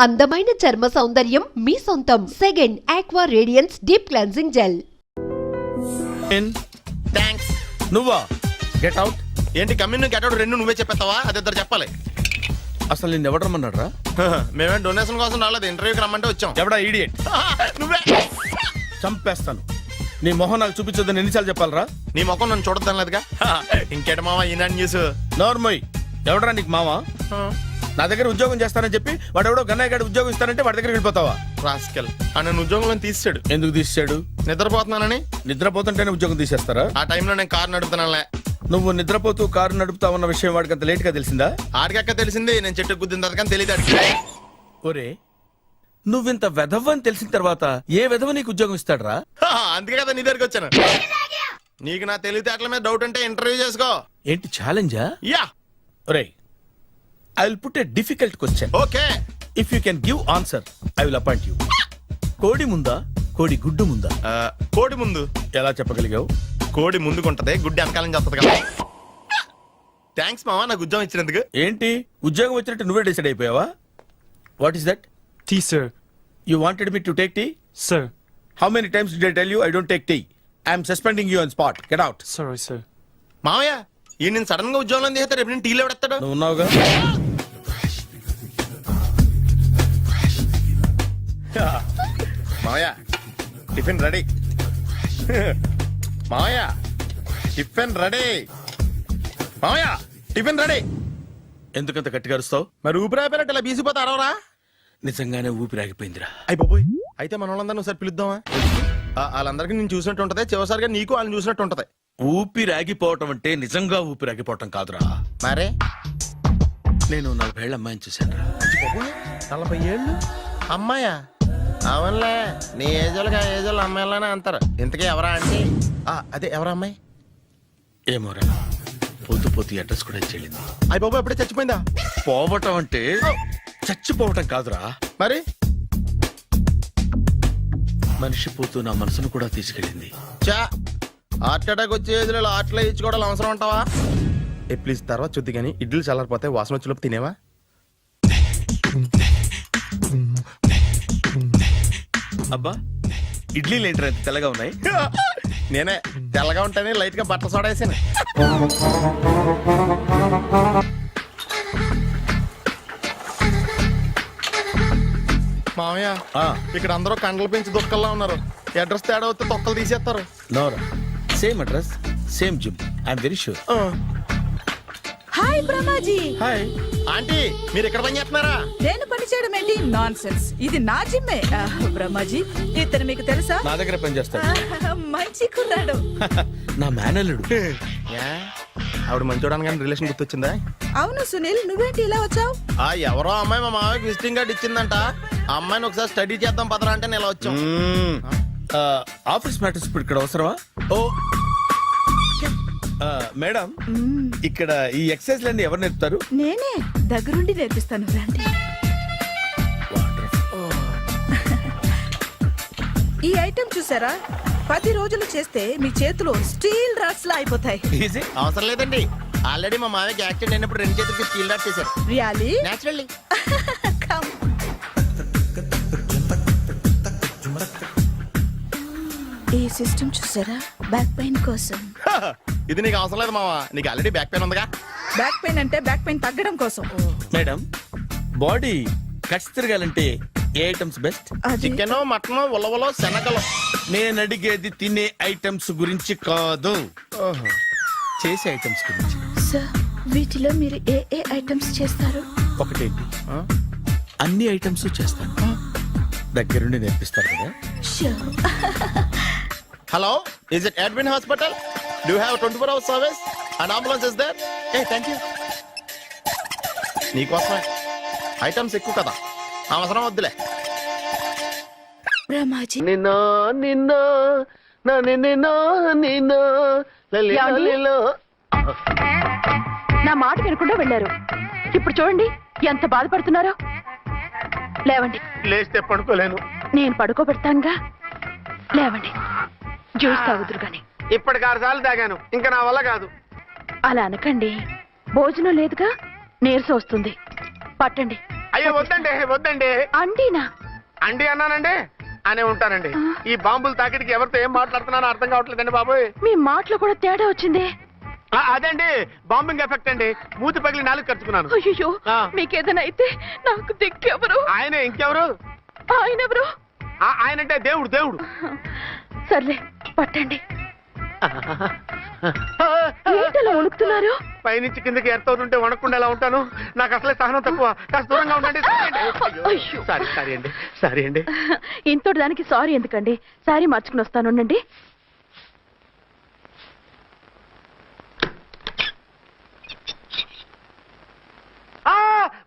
అందమైన చర్మ సౌందర్యం మీ సొంతం. Second aqua radiance deep cleansing gel. Thanks. నువ్వా? Get out. ఏంటి కమ్యూన్ గెట్ అవుట్ రెండు నువ్వే చెప్పేస్తావా? అది ఇద్దరు చెప్పాలి. అసలు నేను ఎవరు రమ్మన్నాడు రా? మేమే డొనేషన్ కోసం రాలేదు, ఇంటర్వ్యూకి రమ్మంటే వచ్చాం. ఎవడా ఈడియట్? నువ్వే. చంపేస్తాను. నీ మొహం నాకు చూపించొద్దని ఎన్నిసార్లు చెప్పాలరా? నీ ముఖం నన్ను చూడద్దాం లేదుగా. ఇంకేట మావా ఈనాడు న్యూస్. నోర్మోయ్. ఎవడరా నీకు మావా? నా దగ్గర ఉద్యోగం చేస్తానని చెప్పి వాడు ఎవడో గన్నయ్య గారి ఉద్యోగం ఇస్తానంటే వాడి దగ్గర వెళ్ళిపోతావా? రాస్కెల్. నన్ను ఉద్యోగంలో తీసాడు. ఎందుకు తీసాడు? నిద్రపోతున్నానని. నిద్రపోతుంటేనే ఉద్యోగం తీసేస్తారా? ఆ టైంలో నేను కారు నడుపుతున్నానులే. నువ్వు నిద్రపోతూ కారు నడుపుతా ఉన్న విషయం వాడికి అంత లేట్ గా తెలిసిందా? ఆడికక్క తెలిసింది, నేను చెట్టు గుద్దిన కానీ తెలియదు. ఒరే, నువ్వింత వెధవ్ అని తెలిసిన తర్వాత ఏ వెధవ నీకు ఉద్యోగం ఇస్తాడరా? అందుకే కదా నీ దగ్గరికి వచ్చాను. నీకు నా తెలివితేటల మీద డౌట్ అంటే ఇంటర్వ్యూ చేసుకో. ఏంటి ఛాలెంజా? యా. ఒరే, I will put a difficult question. Okay. If you can give answer I will appoint you. కోడి ముందా, కోడి గుడ్డు ముందా? కోడి ముందు. ఎలా చెప్పగలిగావు? కోడి ముందుకుంటది, గుడ్డి వెనకాలం చేస్తుంది కదా. థ్యాంక్స్ మావా నాకు ఉద్యోగం ఇచ్చినందుకు. ఏంటి ఉద్యోగం వచ్చినట్టు నువ్వే డిసైడ్ అయిపోయావా? What is that? Tea, sir. You wanted me to take tea? Sir. How many times did I tell you I don't take tea? I am suspending you on spot. Get out. Sorry, sir. మావయ్య ఈ నేను sudden గా ఉద్యోగంలో తీస్తాడు. రేపు నేను టీలో పెడతాడు. నువ్వు ఉన్నావుగా. మావయ్య టిఫిన్ రెడీ. మావయ్య టిఫిన్ రెడీ. మావయ్య టిఫిన్ రెడీ. ఎందుకంత గట్టిగా అరుస్తావు? మరి ఊపిరాయిపోయినట్టు ఇలా బీసిపోతే అరవరా? నిజంగానే ఊపిరాగిపోయిందిరా. అయిపోయి అయితే మన వాళ్ళందరినీ ఒకసారి పిలుద్దామా? వాళ్ళందరికీ నేను చూసినట్టు ఉంటది, చివరిసారిగా నీకు వాళ్ళని చూసినట్టు ఉంటది. ఊపిరాగిపోవటం అంటే నిజంగా ఊపిరాగిపోవటం కాదురా. మరే నేను 40 ఏళ్ల అమ్మాయిని చూశాను రా. 40 ఏళ్ళు అమ్మాయా? అవునులే, నీ ఏజోళ్ళకి ఆ ఏజోళ్ళు అమ్మాయిలానే అంటారు. ఇంతకీ ఎవరా అంటే? అదే ఎవరా అమ్మాయి? ఏమోరా, పోతూ పోతూ అడ్రస్ కూడా చెల్లింది. అయిపోయి ఎప్పుడే చచ్చిపోయిందా? పోవటం అంటే చచ్చిపోవటం కాదురా. మరి మనిషి పోతూ నా మనసును కూడా తీసుకెళ్ళింది. చా హార్ట్ అటాక్ వచ్చే ఏజ్లో హార్ట్లో ఇచ్చుకోవడం అవసరం అంటావా? ప్లీజ్ తర్వాత చూద్ది కానీ ఇడ్లీ చల్లారిపోతే వాసన వచ్చేలోపు తినేవా? అబ్బా, ఇడ్లీలు ఏంట్రా ఇంత తెల్లగా ఉన్నాయి? నేనే తెల్లగా ఉంటానే లైట్ గా బట్టలు సోడా వేసాను. మామయ్య ఇక్కడ అందరూ కండలు పెంచి దుక్కల్లా ఉన్నారు. అడ్రస్ తేడా వస్తే తొక్కలు తీసేస్తారు. నోరా, same address same gym. I'm very sure. Hi Brahmaji. Hi aunty, మీరు ఇక్కడ పని చేస్తున్నారా? నేను పని చేయడం ఏంటి? Nonsense. ఇది నా జిమ్మే. బ్రహ్మాజీ, ఇతను మీకు తెలుసా? నా దగ్గర పని చేస్తాడు. మంచి కుర్రాడు. నా మేనల్లుడు. ఆవిడ మంచోడానికి కానీ రిలేషన్ గుర్తొచ్చిందా? అవును సునీల్, నువ్వేంటి ఇలా వచ్చావు? ఎవరో అమ్మాయి మా మామయ్యకి విజిటింగ్ కార్డు ఇచ్చిందంట. ఆ అమ్మాయిని ఒకసారి స్టడీ చేద్దాం పదరా అంటే నేను ఇలా వచ్చాం. ఆఫీస్ మ్యాటర్స్ ఇప్పుడు ఇక్కడ అవసరమా? ఓ మేడం, ఇక్కడ ఈ ఎక్సర్సైజ్ లన్నీ ఎవరు నేర్పుతారు? నేనే దగ్గరుండి నేర్పిస్తాను, రండి. ఈ ఐటెం చూసారా? 10 రోజులు చేస్తే మీ చేతులు స్టీల్ రాట్స్ లా అయిపోతాయి. అవసరం లేదండి, ఆల్రెడీ మా మామయ్యకి యాక్సిడెంట్ అయినప్పుడు 2 చేతులకి స్టీల్ రాట్ చేశారు. రియల్లీ? నేచురల్లీ. కమ్. ఈ సిస్టమ్ చూసారా? బ్యాక్ పెయిన్ కోసం. ఇది నీకు అవసరం లేదు మావా, నీకు ఆల్రెడీ బ్యాక్ పెయిన్ ఉందిగా. బ్యాక్ పెయిన్ అంటే బ్యాక్ పెయిన్ తగ్గడం కోసం. మేడం, బాడీ కట్స్ తిరగాలంటే ఏ ఐటమ్స్ బెస్ట్? చికెన్, మటన్, ఉలవలో, శనగలు. నేను అడిగేది తినే ఐటమ్స్ గురించి కాదు, చేసే ఐటమ్స్ గురించి. సార్, వీటిలో మీరు ఏ ఏ ఐటమ్స్ చేస్తారు? ఒకటేంటి, అన్ని ఐటమ్స్ చేస్తాను. దగ్గరుండి నేర్పిస్తారు కదా. Hello, is it admin hospital? Do you have 24 hours service and ambulance is there? Thank you. నీకోసమే ఐటమ్స్ ఎక్కువ కదా, అవసరం వద్దులే. బ్రహ్మాజీ, నా మాట వినకుండా వెళ్ళారు. ఇప్పుడు చూడండి ఎంత బాధపడుతున్నారో. లేవండి. లేస్తే పడుకోలేను. నేను పడుకోబెడతానుగా. లేవండి, జ్యూస్ తాగుదురు గాని. ఇప్పటికి 6 సార్లు తాగాను, ఇంకా నా వల్ల కాదు. అలా అనకండి, భోజనం లేదుగా, నీరసం వస్తుంది. పట్టండి, అయ్యో వద్దండి వద్దండి. అండినా అండి అన్నానండి అనే ఉంటానండి. ఈ బాంబులు తాకిడికి ఎవరితో ఏం మాట్లాడుతున్నానో అర్థం కావట్లేదండి బాబోయ్. మీ మాటలో కూడా తేడా వచ్చిందే. అదండి బాంబింగ్ ఎఫెక్ట్ అండి. మూతి పగిలి 4 ఖర్చుకున్నాను. అయ్యో మీకేదైనా అయితే నాకు దిక్కెవరు? ఆయన ఇంకెవరు? ఆయన ఎవరు? ఆయనంటే దేవుడు దేవుడు. సర్లే పట్టండి. ఏంటలా వణుకుతున్నారు? పైనుంచి కిందకి ఎర్తవుతుంటే వణకుండా ఎలా ఉంటాను? నాకు అసలే సహనం తక్కువ. కాస్త దూరంగా ఉండండి. అయ్యో. సారీ అండి. ఇంతటి దానికి సారీ ఎందుకండి? సారీ మార్చుకుని వస్తానుండండి.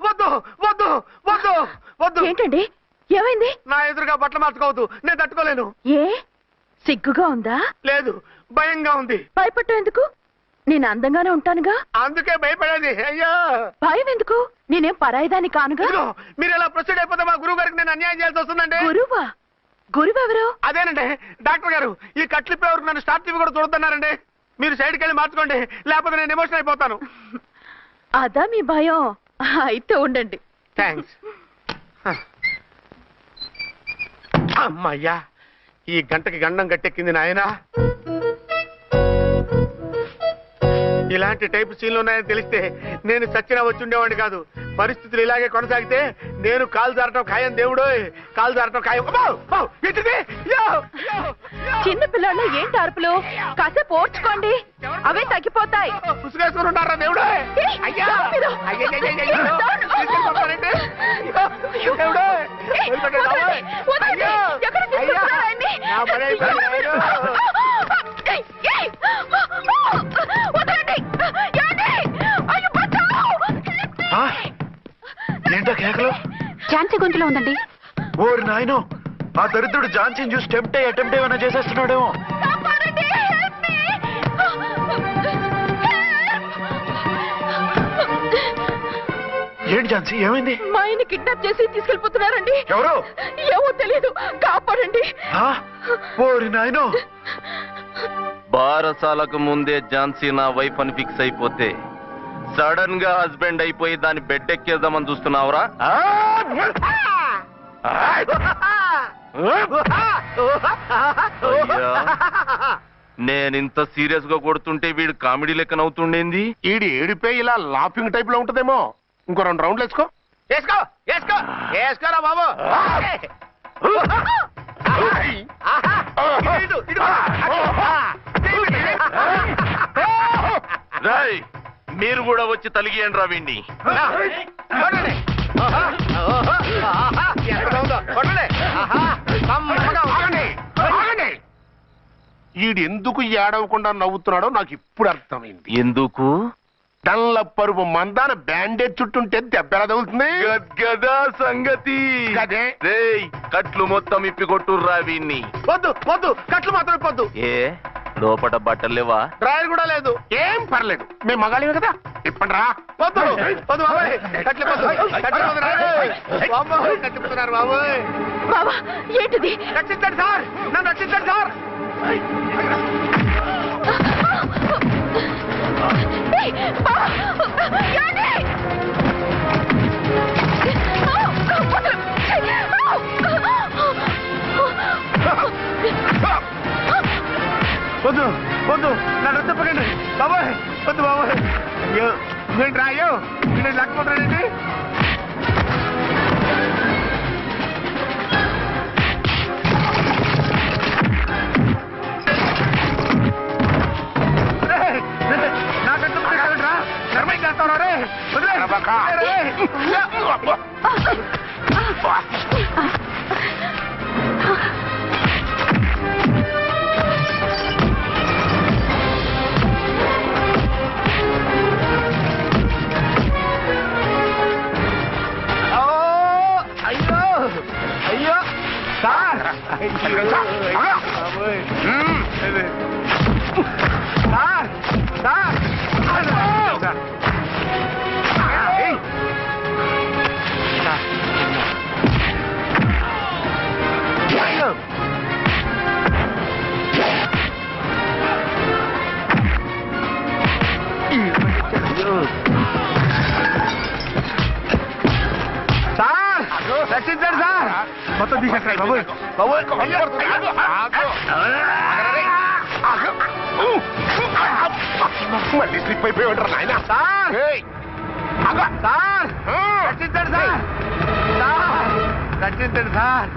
వద్దు వద్దు వద్దు వద్దు. ఏంటండి ఏమైంది? నా ఎదురుగా బట్టలు మార్చుకోవద్దు. నేను తట్టుకోలేను. ఏ సిగ్గుగా ఉందా? లేదు భయంగా ఉంది. భయపట్టు ఎందుకు? నేను అందంగానే ఉంటానుగా. అందుకే భయపడేది. అయ్యో భయం ఎందుకు? నేనేం పరాయిదాన్ని కానుగా. ఇదిగో, మీరు ఎలా ప్రొసీడ్ అయిపోతే మా గురువు గారికి నేను అన్యాయం చేయాల్సి వస్తుందండి. గురువా? గురువెవరు? అదేనండి డాక్టర్ గారు. ఈ కట్లిప్పే వరకు నన్ను స్టార్ట్ టీవీ కూడా చూడొద్దన్నారండి. మీరు సైడ్కి వెళ్ళి మార్చుకోండి, లేకపోతే నేను ఎమోషన్ అయిపోతాను. అదా మీ భయం? అయితే ఉండండి. థ్యాంక్స్. అమ్మయ్యా, ఈ గంటకి గండం గట్టెక్కింది నాయనా. ఇలాంటి టైప్ సీన్లు ఉన్నాయని తెలిస్తే నేను సచ్చినా వచ్చి ఉండేవాడిని కాదు. పరిస్థితులు ఇలాగే కొనసాగితే నేను కాలు జారటం ఖాయం. దేవుడు కాలు జారటం ఖాయం. చిన్న పిల్లలు ఏంటి అరుపులు? కాసేపు ఓర్చుకోండి, అవే తగ్గిపోతాయి. పుసుగేసుకుని ఉంటారా దేవుడు? ఏంటో కేకలు? ఝాన్సీ గొంతులో ఉందండి. ఓరి నాయనో, ఆ దరిద్రుడు ఝాన్సీని చూసి అటెంప్ట్ ఏమైనా చేసేస్తున్నాడేమో. ఏంటి ఝాన్సీ ఏమైంది? మా ఆయన కిడ్నాప్ చేసి తీసుకెళ్లిపోతున్నారండి. ఎవరు? ఏమో తెలియదు, కాపాడండి. ఓరి నాయనో. బారసాలకు ముందే ఝాన్సీ నా వైఫ్ అని ఫిక్స్ అయిపోతే సడన్ గా హస్బెండ్ అయిపోయి దాన్ని బెడ్ ఎక్కేద్దామని చూస్తున్నావురా? నేనింత సీరియస్ గా కొడుతుంటే వీడు కామెడీ లెక్క నవ్వుతుండేంది? ఈడి ఏడిపే ఇలా లాఫింగ్ టైప్ లో ఉంటదేమో. ఇంకో 2 రౌండ్లు వేసుకో. వేసుకో వేసుకో వేసుకోరా బాబు. రాయ్, మీరు కూడా వచ్చి తలిగియండి రా వీణ్ణి. ఈడు ఎందుకు ఏడవకుండా నవ్వుతున్నాడో నాకు ఇప్పుడు అర్థమైంది. ఎందుకు? డల్ల పరుపు మందాన బ్యాండేజ్ చుట్టుంటే దెబ్బ ఎలా తగులుతుంది? గద్గదా సంగతి. అదే రేయ్, కట్లు మొత్తం ఇప్పి కొట్టుర్రా వీణ్ణి. వద్దు వద్దు, కట్లు మాత్రం ఇప్పొద్దు. ఏ లోపట బట్టలు లేవా? డ్రాయర్ కూడా లేదు. ఏం పర్లేదు, మేము మగాళివే కదా. ఇప్పండి రా. వద్దు వద్దు బాబాయ్, కట్లు కట్టిపోతున్నారు బాబాయ్. బాబా ఏంటిది? రక్షించండి సార్, నన్ను రక్షించండి సార్. వద్దు వద్దు, నన్ను చెప్పకండి బాబాయ్. వద్దు బాబాయ్. అయ్యో ఏంటి రా, అయ్యో నేను లేకపోతానండి. సార్ మొత్తం తీసేస్తాయి మళ్ళీ స్లిప్ అయిపోయి ఉంటారు నాయన. సార్ సార్ రక్షించండి సార్ సార్ రక్షించండి సార్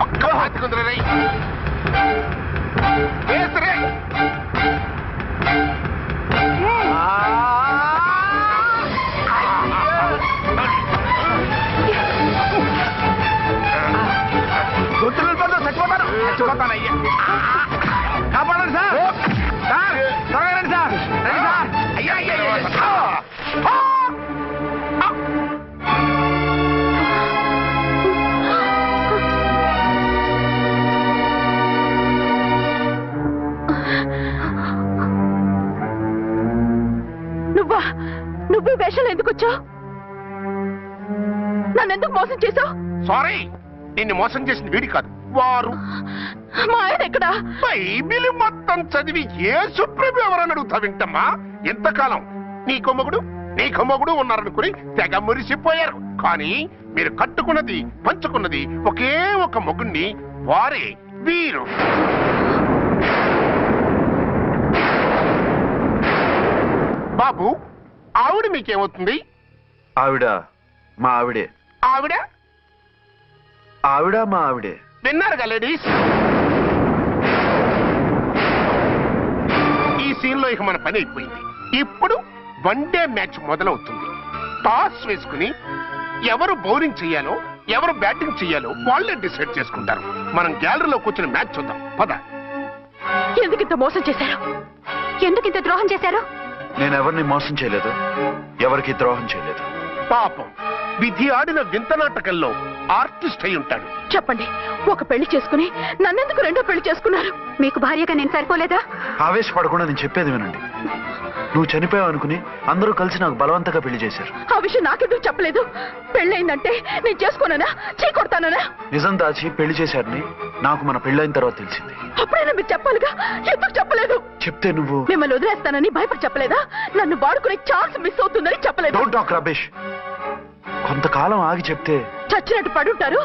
ఒక్క హాతికుందరే గుర్తు నిలబడదు చచ్చిపోతాను చచ్చిపోతానయ్యా కాపాడండి సార్ సార్ త్వరగా రండి సార్ రండి సార్ అయ్యా అయ్యా నువ్వు వేషాలు ఎందుకు వచ్చావు? నన్ను ఎందుకు మోసం చేశావు? సారీ, నిన్ను మోసం చేసిన వీడి కాదు, వారు. మా ఆయన ఎక్కడా? బైబిల్ మొత్తం చదివి ఏ సుప్రీం ఎవరని అడుగుతా వింటమ్మా. ఎంతకాలం నీకో మొగుడు ఉన్నారనుకుని తెగ మురిసిపోయారు. కానీ మీరు కట్టుకున్నది పంచుకున్నది ఒకే ఒక మొగుణ్ణి, వారే వీరు. బాబు, ఆవిడ మీకేమవుతుంది? ఆవిడ మా ఆవిడే. ఆవిడ ఆవిడ మా ఆవిడే. విన్నారుగా లేడీస్, ఈ సీన్ లో ఇక మన పని అయిపోయింది. ఇప్పుడు వన్ డే మ్యాచ్ మొదలవుతుంది. టాస్ వేసుకుని ఎవరు బౌలింగ్ చెయ్యాలో ఎవరు బ్యాటింగ్ చెయ్యాలో వాళ్ళే డిసైడ్ చేసుకుంటారు. మనం గ్యాలరీలో కూర్చుని మ్యాచ్ చూద్దాం పద. ఎందుకు ఇంత మోసం చేశారు? ఎందుకు ఇంత ద్రోహం చేశారు? నేను ఎవరిని మోసం చేయలేదు, ఎవరికి ద్రోహం చేయలేదు. పాపం, విధి ఆడిన వింత నాటకంలో ఆర్టిస్ట్ అయి ఉంటాడు. చెప్పండి, ఒక పెళ్లి చేసుకుని నన్నెందుకు రెండో పెళ్లి చేసుకున్నారు? మీకు భార్యగా నేను సరిపోలేదా? ఆవేశపడకుండా నేను చెప్పేది వినండి. నువ్వు చనిపోయావు అనుకుని అందరూ కలిసి నాకు బలవంతంగా పెళ్లి చేశారు. ఆ విషయం నాకెందుకు చెప్పలేదు? పెళ్ళయిందంటే నేను చేసుకోనన్నా, చీకొడతానన్నా? నిజం దాచి పెళ్లి చేశారని నాకు మన పెళ్ళైన తర్వాత తెలిసింది. అప్పుడైనా మీరు చెప్పాలిగా, ఎందుకు చెప్పలేదు? చెప్తే నువ్వు మిమ్మల్ని వదిలేస్తానని భయపడి చెప్పలేదా? నన్ను వాడుకునే ఛాన్స్ మిస్ అవుతుందని చెప్పలేదు? Don't talk Ramesh. కొంతకాలం ఆగి చెప్తే చచ్చినట్టు పడుంటారు.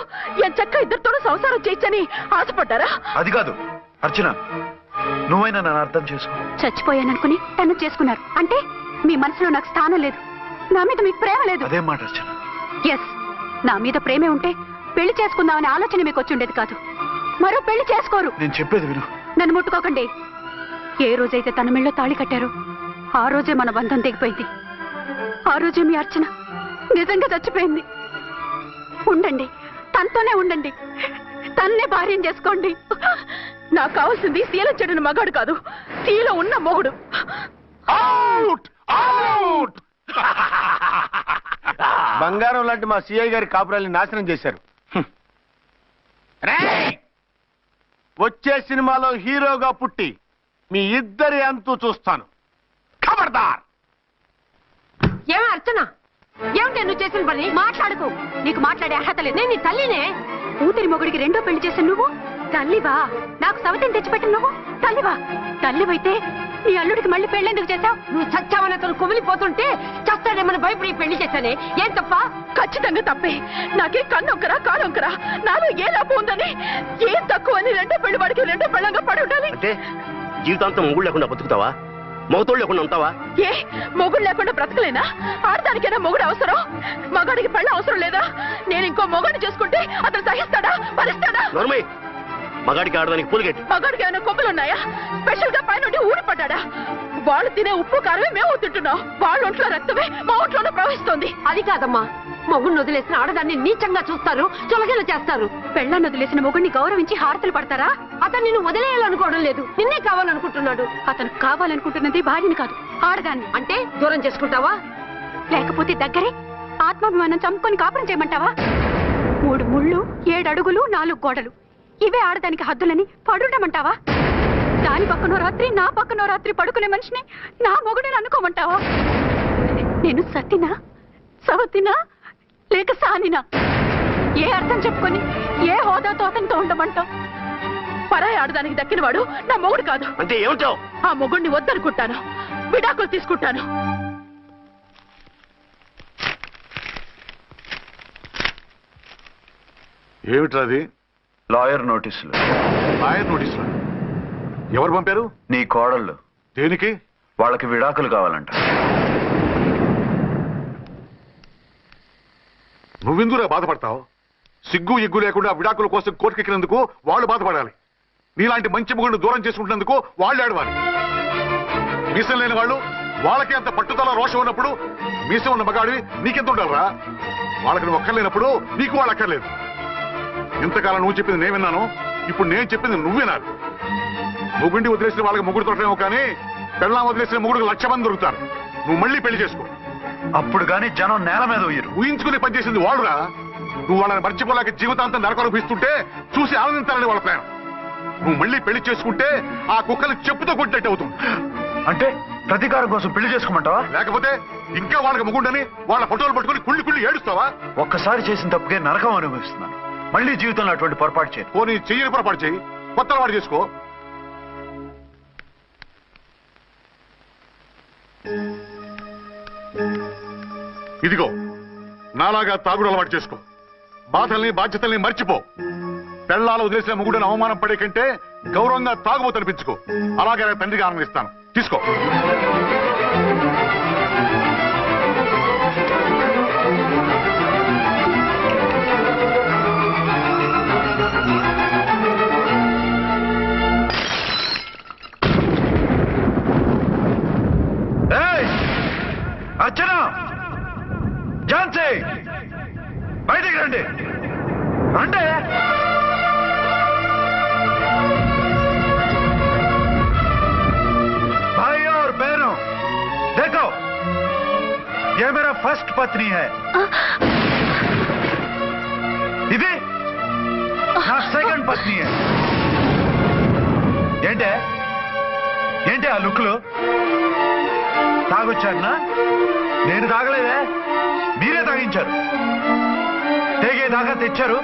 ఎంచక్క ఇద్దరితోనూ సంసారం చేయొచ్చని ఆశపడ్డారా? అది కాదు అర్చన, నువ్వైనా నన్ను అర్థం చేసుకో. చచ్చిపోయాననుకుని తను చేసుకున్నారు అంటే మీ మనసులో నాకు స్థానం లేదు, నా మీద మీకు ప్రేమ లేదు. అదేం మాట అర్చన? ఎస్, నా మీద ప్రేమే ఉంటే పెళ్లి చేసుకుందామనే ఆలోచన మీకు వచ్చి ఉండేది కాదు. మరో పెళ్లి చేసుకోరు. నేను చెప్పేది విను. నన్ను ముట్టుకోకండి. ఏ రోజైతే తన మెళ్ళో తాళి కట్టారో ఆ రోజే మన బంధం తెగిపోయింది. ఆ రోజే మీ అర్చన నిజంగా చచ్చిపోయింది. ఉండండి, తనతోనే ఉండండి, తన్నే భార్యం చేసుకోండి. నాకు కావాల్సింది శీల చెడిన మగాడు కాదు, శీల ఉన్న మొగుడు. Out out. బంగారం లాంటి మా సిఐ గారి కాపురాల్ని నాశనం చేశారు. రేయ్! వచ్చే సినిమాలో హీరోగా పుట్టి మీ ఇద్దరి అంతు చూస్తాను. ఖబర్దార్. ఏమో అర్చన, ఏమిటి నువ్వు చేసిన పని? మాట్లాడుకో, నీకు మాట్లాడే అర్హత లేదు. నేను నీ తల్లినే. కూతురి మొగుడికి రెండో పెళ్లి చేసిన నువ్వు తల్లివా? నాకు సవతిని తెచ్చిపెట్టిన నువ్వు తల్లివా? తల్లివైతే నీ అల్లుడికి మళ్ళీ పెళ్ళెందుకు చేశావు? నువ్వు చచ్చావని అతను కుమిలిపోతుంటే చస్తాడేమని భయపడి పెళ్లి చేశానే, ఏం తప్ప? ఖచ్చితంగా తప్పే. నాకే కన్నొక్కరా కానొక్కరా, నాలో ఏ లాభం ఉందని, ఏం తక్కువ అని రెండో పెళ్లి వాడికి రెండో పెళ్ళంగా పడి ఉండాలి. అంటే జీవితాంతం మొగుడు లేకుండా బతుకుతావా? మొగతోడు లేకుండా ఉంటావా? ఏ మొగుడు లేకుండా బ్రతకలేనా? ఆడదానికైనా మొగుడు అవసరం, మగాడికి పెళ్ళ అవసరం లేదా? నేను ఇంకో మొగాడిని చేసుకుంటే అతను సహిస్తాడా, భరిస్తాడా? మగాడికి ఆడడానికి పూలిగెట్టి మగాడికి ఏమైనా కొమ్ములున్నాయా? స్పెషల్ గా పైనుండి ఊడి పడ్డాడా? వాళ్ళు తినే ఉప్పు కారమే మేము తింటున్నాం. వాళ్ళ ఒంట్లో రక్తమే మా ఒంట్లోనే ప్రవహిస్తోంది. అది కాదమ్మా, మొగుడిని వదిలేసిన ఆడదాన్ని నీచంగా చూస్తారు, చులకన చేస్తారు. పెళ్ళాన్ని వదిలేసిన మొగుడిని గౌరవించి హారతలు పడతారా? అతను నిన్ను వదిలేయాలనుకోవడం లేదు, నిన్నే కావాలనుకుంటున్నాడు. అతను కావాలనుకుంటున్నది భార్యని కాదు, ఆడదాన్ని. అంటే దూరం చేసుకుంటావా? లేకపోతే దగ్గరే ఆత్మాభిమానం చంపుకొని కాపురం చేయమంటావా? 3 ముళ్ళు 7 అడుగులు 4 గోడలు, ఇవే ఆడదానికి హద్దులని పడుండమంటావా? దాని పక్కనో రాత్రి నా పక్కనో రాత్రి పడుకునే మనిషిని నా మొగుడిని అనుకోమంటావా? నేను సతినా, సవతినా, లేక సానినా? ఏ అర్థం చెప్పుకొని ఏ హోదాతో అతనితో ఉండమంటావు? పరాయి ఆడదానికి దక్కినవాడు నా మొగుడు కాదు. అంటే ఏమంటావు? ఆ మొగుడిని వద్దనుకుంటాను, విడాకులు తీసుకుంటాను. ఏమిట్రది? లాయర్ నోటీసులు. లాయర్ నోటీసులు ఎవరు పంపారు? నీ కోడళ్ళు. దేనికి? వాళ్ళకి విడాకులు కావాలంట. నువ్వెందుకురా బాధపడతావు? సిగ్గు ఎగ్గు లేకుండా విడాకుల కోసం కోర్టుకెక్కినందుకు వాళ్ళు బాధపడాలి. నీలాంటి మంచి మొగుడిని దూరం చేసుకుంటున్నందుకు వాళ్ళు ఏడవాలి. మీసం లేని వాళ్ళు వాళ్ళకి అంత పట్టుదల రోషం ఉన్నప్పుడు మీసం ఉన్న మగాడివి నీకెంత ఉండాలరా? వాళ్ళకి నువ్వు అక్కర్లేనప్పుడు నీకు వాళ్ళు అక్కర్లేదు. ఇంతకాలం నువ్వు చెప్పింది నేను విన్నాను, ఇప్పుడు నేను చెప్పింది నువ్వు వినాలి. మొగుండి వదిలేసిన వాళ్ళకి మొగుడు దొరకలేమో కానీ పెళ్ళాం వదిలేసిన మొగుడికి 1,00,000 మంది దొరుకుతారు. నువ్వు మళ్ళీ పెళ్లి చేసుకో. అప్పుడు గాని జనం నేల మీద ఉయ్యరు. ఊహించుకుని పనిచేసింది వాళ్ళురా. నువ్వు వాళ్ళని మర్చిపోలేక జీవితాంతం నరకం అనుభవిస్తుంటే చూసి ఆనందించాలని వాళ్ళ ప్లాన్. నువ్వు మళ్ళీ పెళ్లి చేసుకుంటే ఆ కుక్కలు చెప్పుతో కొట్టినట్టు అవుతుంది. అంటే ప్రతీకారం కోసం పెళ్లి చేసుకోమంటావా? లేకపోతే ఇంకా వాళ్ళకి మొగుండని వాళ్ళ ఫోటోలు పట్టుకుని కుళ్ళి ఏడుస్తావా? ఒక్కసారి చేసిన తప్పుకే నరకం అనుభవిస్తున్నాను. మళ్ళీ జీవితంలో అటువంటి పొరపాటు చేయను. పోనీ చెయ్యని పొరపాటు చెయ్యి, కొత్త వాడు చేసుకో. ఇదిగో నాలాగా తాగుడు అలవాటు చేసుకో. బాధల్ని బాధ్యతల్ని మర్చిపో. పెళ్ళాలు వదిలేసిన మొగుడని అవమానం పడే కంటే గౌరవంగా తాగుబోతు అనిపించుకో. అలాగే తండ్రిగా ఆనందిస్తాను. తీసుకో. అర్చన, ఝాన్సీ, బయటికి రండి. రండి. भाई और बहनों, देखो, ये मेरा फर्स्ट पत्नी है. ఇది నా సెకండ్ పత్ని. ఏంటి ఆ లుక్లు? తాగొచ్చానా? నేను తాగలేదే, మీరే తాగించారు. తేగేదాకా తెచ్చారు,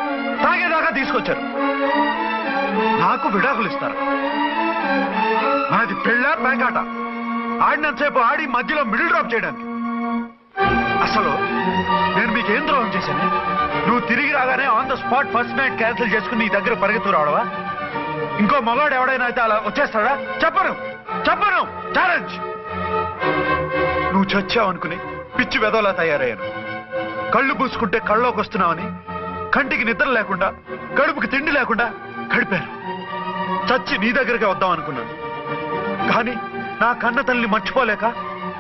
తాగేదాకా తీసుకొచ్చారు. నాకు విడాకులు ఇస్తారు. అది పెళ్ళా పేకాట? ఆడినంతసేపు ఆడి మధ్యలో మిడిల్ డ్రాప్ చేయడానికి. అసలు నేను మీకేం ద్రోహం చేశాను? నువ్వు తిరిగి రాగానే on the spot first night cancel చేసుకుని నీ దగ్గర పరిగెత్తు రావడవా? ఇంకో మగాడు ఎవడైనా అయితే అలా వచ్చేస్తాడా? చెప్పను. ఛాలెంజ్. నువ్వు చచ్చావనుకుని పిచ్చి వెదవలా తయారయ్యాను. కళ్ళు పూసుకుంటే కళ్ళలోకి వస్తున్నావని కంటికి నిద్ర లేకుండా కడుపుకి తిండి లేకుండా గడిపాను. చచ్చి నీ దగ్గరికి వద్దాం అనుకున్నాను. కానీ నా కన్న తల్లిని మర్చిపోలేక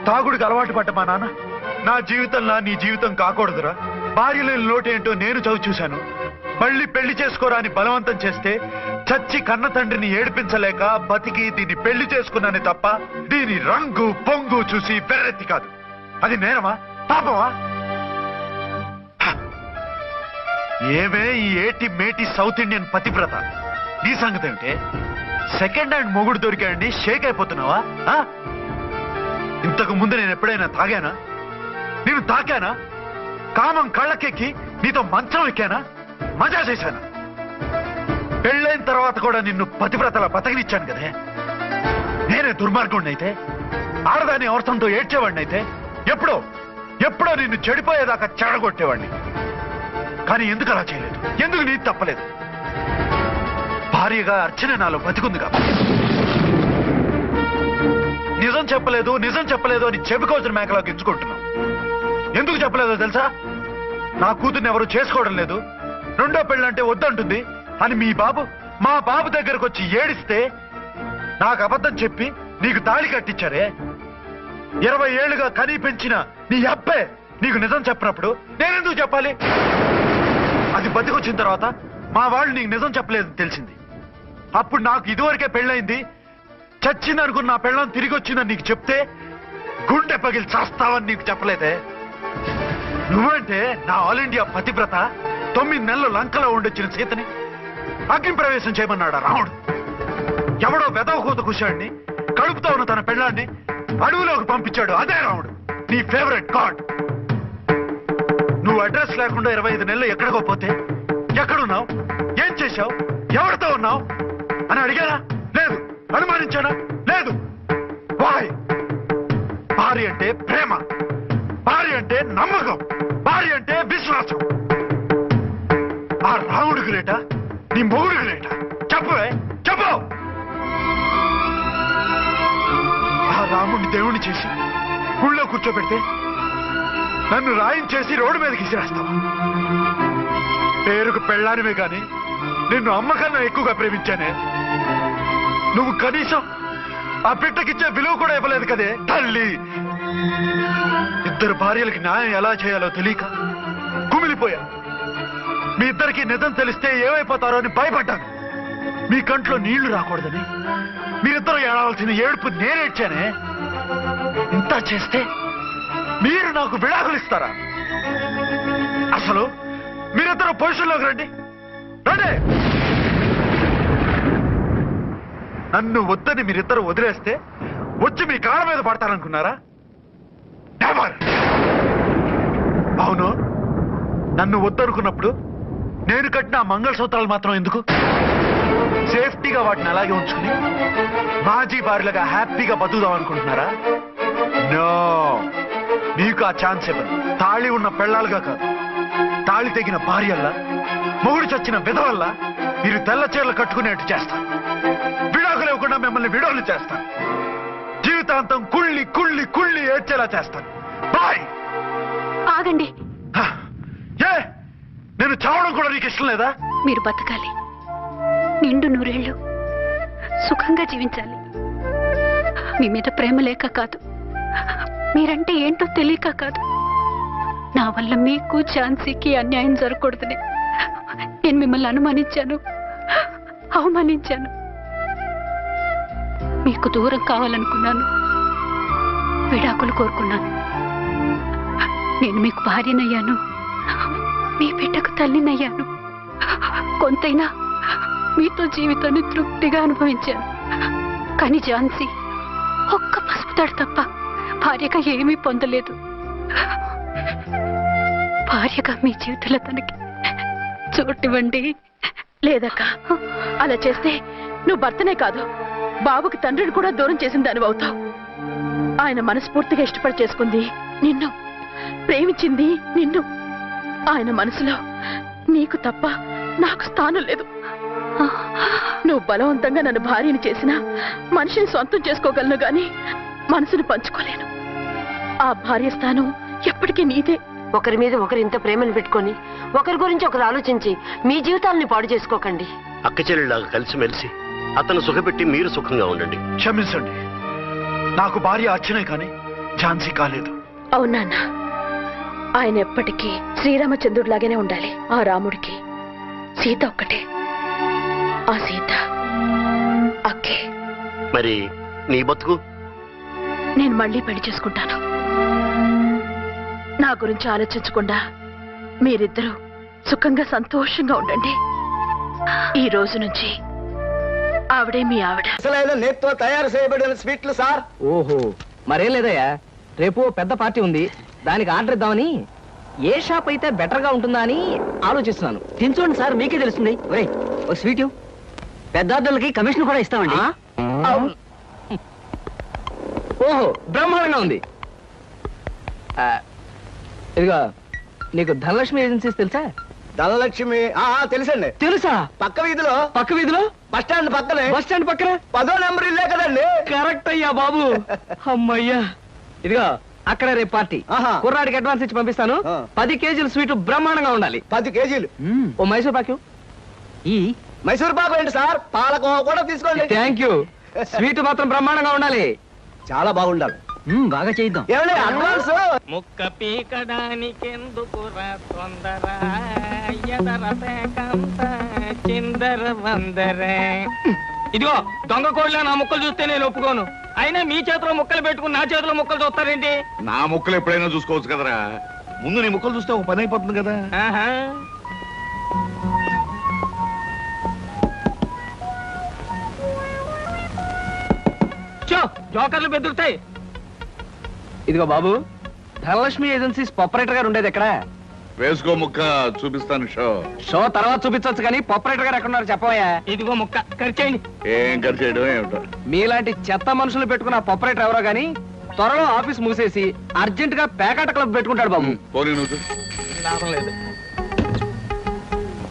తాగుడికి అలవాటు పడ్డ మా నాన్న నా జీవితంలో నీ జీవితం కాకూడదురా, భార్య లేని లోటేంటో నేను చవి చూశాను, మళ్ళీ పెళ్లి చేసుకోరా అని బలవంతం చేస్తే చచ్చి కన్న తండ్రిని ఏడిపించలేక బతికి దీన్ని పెళ్లి చేసుకున్నానే తప్ప దీని రంగు పొంగు చూసి వెర్రెత్తి కాదు. అది నేరమా? పాపమా? ఏమే ఈ ఏటి మేటి సౌత్ ఇండియన్ పతివ్రత, నీ సంగతి ఏమిటే? సెకండ్ హ్యాండ్ మొగుడు దొరికాడండి షేక్ అయిపోతున్నావా? ఇంతకు ముందు నేను ఎప్పుడైనా తాగానా? నేను తాకానా? కామం కళ్ళకెక్కి నీతో మంచం ఎక్కానా? మజా చేశానా? పెళ్ళైన తర్వాత కూడా నిన్ను పతివ్రతలా బతకనిచ్చాను కదే. నేనే దుర్మార్గుడిని అయితే, ఆడదాని అవసరంతో ఏడ్చేవాడిని అయితే, ఎప్పుడో నిన్ను చెడిపోయేదాకా చెడగొట్టేవాడిని. కానీ ఎందుకు అలా చేయలేదు? ఎందుకు నీది తప్పలేదు? భార్యగా అర్చన నాలో బతికుంది కాబట్టి. నిజం చెప్పలేదు అని చెప్పుకోవచ్చిన మేకలా గించుకుంటున్నావు. ఎందుకు చెప్పలేదో తెలుసా? నా కూతుర్ని ఎవరు చేసుకోవడం లేదు, రెండో పెళ్ళంటే వద్దంటుంది అని మా బాబు దగ్గరకు వచ్చి ఏడిస్తే నాకు అబద్ధం చెప్పి నీకు తాళి కట్టించారే. 20 ఏళ్లుగా కనీ పెంచిన నీ అబ్బే నీకు నిజం చెప్పినప్పుడు నేనెందుకు చెప్పాలి? అది బతికొచ్చిన తర్వాత మా వాళ్ళు నీకు నిజం చెప్పలేదని తెలిసింది. అప్పుడు నాకు ఇదివరకే పెళ్ళయింది, చచ్చింది అనుకున్న నా పెళ్ళం తిరిగి వచ్చిందని నీకు చెప్తే గుండె పగిలి చేస్తావని నీకు చెప్పలేదే. నువ్వంటే నా ఆల్ ఇండియా పతివ్రత 9 నెలలు లంకలో ఉండొచ్చిన సీతని అగ్ని ప్రవేశం చేయమన్నాడా రాముడు? ఎవడో వెదవ కూత కుశాడిని కడుపుతో ఉన్న తన పెళ్ళాన్ని అడవిలోకి పంపించాడు అదే రాముడు, నీ ఫేవరెట్ గాడ్. నువ్వు అడ్రస్ లేకుండా 25 నెలలు ఎక్కడికో పోతే ఎక్కడున్నావు, ఏం చేశావు, ఎవరితో ఉన్నావు అని అడిగానా? లేదు. అనుమానించానా? లేదు. వాయ్? భార్య అంటే ప్రేమ, భార్య అంటే నమ్మకం, భార్య అంటే విశ్వాసం. ఆ రాముడికి లేట నీ మొగుడికి లేట చెప్పవే చెప్పు. ఆ రాముడిని దేవుణ్ణి చేసి గుళ్ళో కూర్చోబెడితే నన్ను రాయించేసి రోడ్డు మీదకి విసిరేస్తావా? పేరుకు పెళ్ళానివే గాని నిన్ను అమ్మకన్నా ఎక్కువగా ప్రేమించానే. నువ్వు కనీసం ఆ బిడ్డకిచ్చే విలువ కూడా ఇవ్వలేదు కదే తల్లి. ఇద్దరు భార్యలకి న్యాయం ఎలా చేయాలో తెలియక కుమిలిపోయా. మీ ఇద్దరికి నిజం తెలిస్తే ఏమైపోతారో అని భయపడ్డాను. మీ కంట్లో నీళ్లు రాకూడదని మీరిద్దరూ ఏడవలసిన ఏడుపు నేనేడ్చానే. ఇంత చేస్తే మీరు నాకు విడాకులు ఇస్తారా? అసలు మీరిద్దరు పొజిషన్లోకి రండి రండి. నన్ను వద్దని మీరిద్దరు వదిలేస్తే వచ్చి మీ కాళ్ళ మీద పడతారనుకున్నారా? నెవర్. అవును, నన్ను వద్దనుకున్నప్పుడు నేను కట్టిన ఆ మంగళసూత్రాలు మాత్రం ఎందుకు? సేఫ్టీగా వాటిని అలాగే ఉంచుకుని మాజీ భార్యలుగా హ్యాపీగా బతుకుదాం అనుకుంటున్నారా? నో, మీకు ఆ ఛాన్స్ ఇవ్వను. తాళి ఉన్న పెళ్ళాలుగా కాదు, తాళి తెగిన భార్యల్లా, మొగుడు చచ్చిన విధవల్లా మీరు తెల్ల చీరలు కట్టుకునేట్టు చేస్తాను. విడాకులు ఇవ్వకుండా మిమ్మల్ని విడోలు చేస్తాను. జీవితాంతం కుళ్ళి కుళ్ళి కుళ్ళి ఏడ్చేలా చేస్తాను. బాయ్. ఆగండి. ఏ, నేను చావడం కూడా నీకు ఇష్టం లేదా? మీరు బతకాలి, నిండు నూరేళ్లు సుఖంగా జీవించాలి. మీ మీద ప్రేమ లేక కాదు, మీరంటే ఏంటో తెలియక కాదు. నా వల్ల మీకు ఝాన్సీకి అన్యాయం జరగకూడదని నేను మిమ్మల్ని అనుమానించాను, అవమానించాను. మీకు దూరం కావాలనుకున్నాను, విడాకులు కోరుకున్నాను. నేను మీకు భార్యనయ్యాను, మీ బిడ్డకు తల్లినయ్యాను. కొంతైనా మీతో జీవితాన్ని తృప్తిగా అనుభవించాను. కానీ ఝాన్సీ ఒక్క పసుపుతాడు తప్ప భార్యగా ఏమీ పొందలేదు. భార్యగా మీ జీవితంలో తనకి చోటివ్వండి. లేదక్క, అలా చేస్తే నువ్వు భర్తనే కాదు, బాబుకి తండ్రిని కూడా దూరం చేసిన దానివి అవుతావు. ఆయన మనస్ఫూర్తిగా ఇష్టపడి చేసుకుంది నిన్ను, ప్రేమించింది నిన్ను. ఆయన మనసులో నీకు తప్ప నాకు స్థానం లేదు. నువ్వు బలవంతంగా నన్ను భార్యని చేసినా మనిషిని సొంతం చేసుకోగలను గాని మనసుని పంచుకోలేను. ఆ భార్య స్థానం ఎప్పటికీ నీదే. ఒకరి మీద ఒకరు ఇంత ప్రేమను పెట్టుకొని ఒకరి గురించి ఒకరు ఆలోచించి మీ జీవితాలని పాడు చేసుకోకండి. అక్క చెల్లెళ్ళలాగా కలిసిమెలిసి అతను సుఖపెట్టి మీరు సుఖంగా ఉండండి. క్షమించండి, నాకు భార్య అర్చనే కానీ ఝాన్సీ కాలేదు. అవునా? ఆయన ఎప్పటికీ శ్రీరామచంద్రుడిలాగానే ఉండాలి. ఆ రాముడికి సీత ఒక్కటే, ఆ సీత అక్కే. మరి నీ బతుకు? నేను మళ్ళీ పెళ్లి చేసుకుంటాను. నా గురించి ఆలోచించకుండా మీరిద్దరూ సుఖంగా సంతోషంగా ఉండండి. ఈ రోజు నుంచి ఆవిడే మీ ఆవిడ. నేత్తో తయారు చేయబడిన స్వీట్లు సార్. ఓహో, మరేం లేదయ్యా, రేపు పెద్ద పార్టీ ఉంది, దానికి ఆర్డర్ ఇద్దామని. ఏ షాప్ అయితే బెటర్ గా ఉంటుందా అని ఆలోచిస్తున్నాను. తినచూడండి సార్, మీకే తెలుస్తుంది. ఒరేయ్, ఒక స్వీట్. పెద్ద ఆర్డర్లకి కమిషన్ కూడా ఇస్తామండి. ఓహో, బ్రహ్మాండంగా ఉంది. ఇదిగో, నీకు ధనలక్ష్మి ఏజెన్సీస్ తెలుసా? ధనలక్ష్మి తెలుసండి. తెలుసా? పక్క వీధిలో బస్ స్టాండ్ పక్కన 10వ నెంబర్ ఇల్లే కదండి. కరెక్ట్ అయ్యా బాబు. అమ్మయ్యా. ఇదిగో, అక్కడ రేపు పార్టీ. కుర్రాడికి అడ్వాన్స్ ఇచ్చి పంపిస్తాను. 10 కేజీల స్వీట్ బ్రహ్మాండంగా ఉండాలి. 10 కేజీలు. ఓ మైసూర్ పాకు. ఈ మైసూర్ పాకు ఏంటి సార్? పాలకోవా కూడా తీసుకోండి. Thank you. స్వీట్ మాత్రం బ్రహ్మాండంగా ఉండాలి. చాలా బాగుండాలి. బాగా చేద్దాం. ఏమండి అడ్వాన్స్? ముక్క పీకడానికెందుకురా తొందర, ఎదరసేకంత చిందర వందరే. ఇదిగో, దొంగ కోళ్ళ నా ముక్కలు చూస్తే నేను ఒప్పుకోను. అయినా మీ చేతిలో ముక్కలు పెట్టుకుని నా చేతిలో ముక్కలు చూస్తారేంటి? నా ముక్కలు ఎప్పుడైనా చూసుకోవచ్చు కదరా. ముందు నీ ముక్కలు చూస్తే ఒక పని అయిపోతుంది కదా. జోకర్లు బెదురుతాయి. ఇదిగో బాబు, ధనలక్ష్మి ఏజెన్సీస్ ఆపరేటర్ గారు ఉండేది ఎక్కడ? వేసుకో ముక్క, చూపిస్తాను. షో తర్వాత చూపించవచ్చు కానీ ఆపరేటర్ గారు ఎక్కడున్నారు చెప్పవయ్యా. ఇదిగో ముక్క, ఖర్చేయండి. ఏం ఖర్చు చేయడం ఏమిటో. మీలాంటి చెత్త మనుషులు పెట్టుకున్న ఆపరేటర్ ఎవరో గానీ త్వరలో ఆఫీస్ మూసేసి అర్జెంట్ గా పేకాట క్లబ్ పెట్టుకుంటాడు బాబు. పోనీ నువ్వు లాభం లేదు.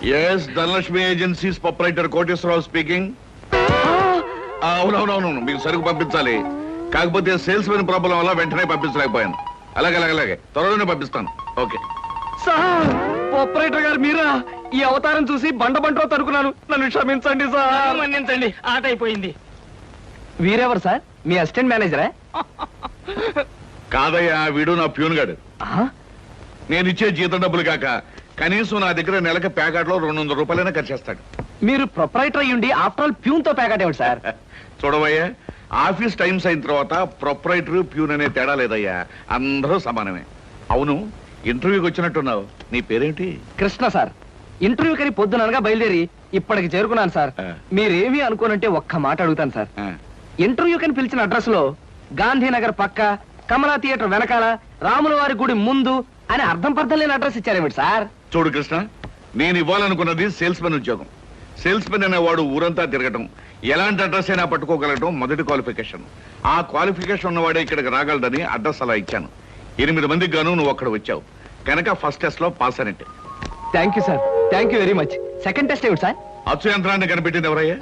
Yes Dhanalakshmi agencies proprietor Koteswararao speaking. అవునవునవును, మీకు సరుకు పంపించాలి. కాకపోతే సేల్స్ మెన్ ప్రాబ్లం వల్ల వెంటనే పంపించలేకపోయాను. అలాగే త్వరలోనే పంపిస్తాను. ఓకే సార్, ఆపరేటర్ గారు మీరా? ఈ అవతారం చూసి బండలో తరుకున్నాను. నన్ను క్షమించండి సార్. మన్నించండి, ఆట అయిపోయింది. వీరెవరు సార్? మీ అసిస్టెంట్ మేనేజరా? కాదయ్యా, వీడు నా ప్యూన్ గాడు. నేను ఇచ్చే జీతం డబ్బులు కాక కనీసం నా దగ్గర నెలకి ప్యాకెట్లో 200 రూపాయలైనా ఖర్చు చేస్తాడు. మీరు ప్రొపరైటర్ అయ్యుండి ఆఫ్టర్ ఆల్ ప్యూన్ తో ప్యాకెట్ ఏమిటి సార్? చూడవయ్యా, ఆఫీస్ టైమ్స్ అయిన తర్వాత ప్రొపరైటర్ ప్యూన్ అనే తేడా లేదయ్యా, అందరూ సమానమే. అవును, ఇంటర్వ్యూకి వచ్చినట్టున్నావు. నీ పేరేంటి? కృష్ణ సార్. ఇంటర్వ్యూ కని పొద్దుననగా బయలుదేరి ఇప్పటికి చేరుకున్నాను సార్. మీరేమీ అనుకోనంటే ఒక్క మాట అడుగుతాను సార్. ఇంటర్వ్యూ కని పిలిచిన అడ్రస్ లో గాంధీనగర్ పక్క, కమలా థియేటర్ వెనకాల, రాముల వారి గుడి ముందు అని అర్థం పర్థం లేని అడ్రస్ ఇచ్చారేమిటి సార్? చూడు కృష్ణ, నేను ఇవ్వాలనుకున్నది సేల్స్ మెన్ ఉద్యోగం. సేల్స్ మెన్ అనేవాడు ఊరంతా తిరగటం, ఎలాంటి అడ్రస్ అయినా పట్టుకోగలగటం మొదటి క్వాలిఫికేషన్. ఆ క్వాలిఫికేషన్ ఉన్నవాడే ఇక్కడికి రాగలడని అడ్రస్ అలా ఇచ్చాను. 8 మందికి గాను నువ్వు అక్కడ వచ్చావు కనుక ఫస్ట్ టెస్ట్ లో పాస్ అనేట్టే. Thank you sir, thank you very much. Second test ఏమిటి సార్? అచ్చు యంత్రాన్ని కనిపెట్టింది ఎవరయ్యా?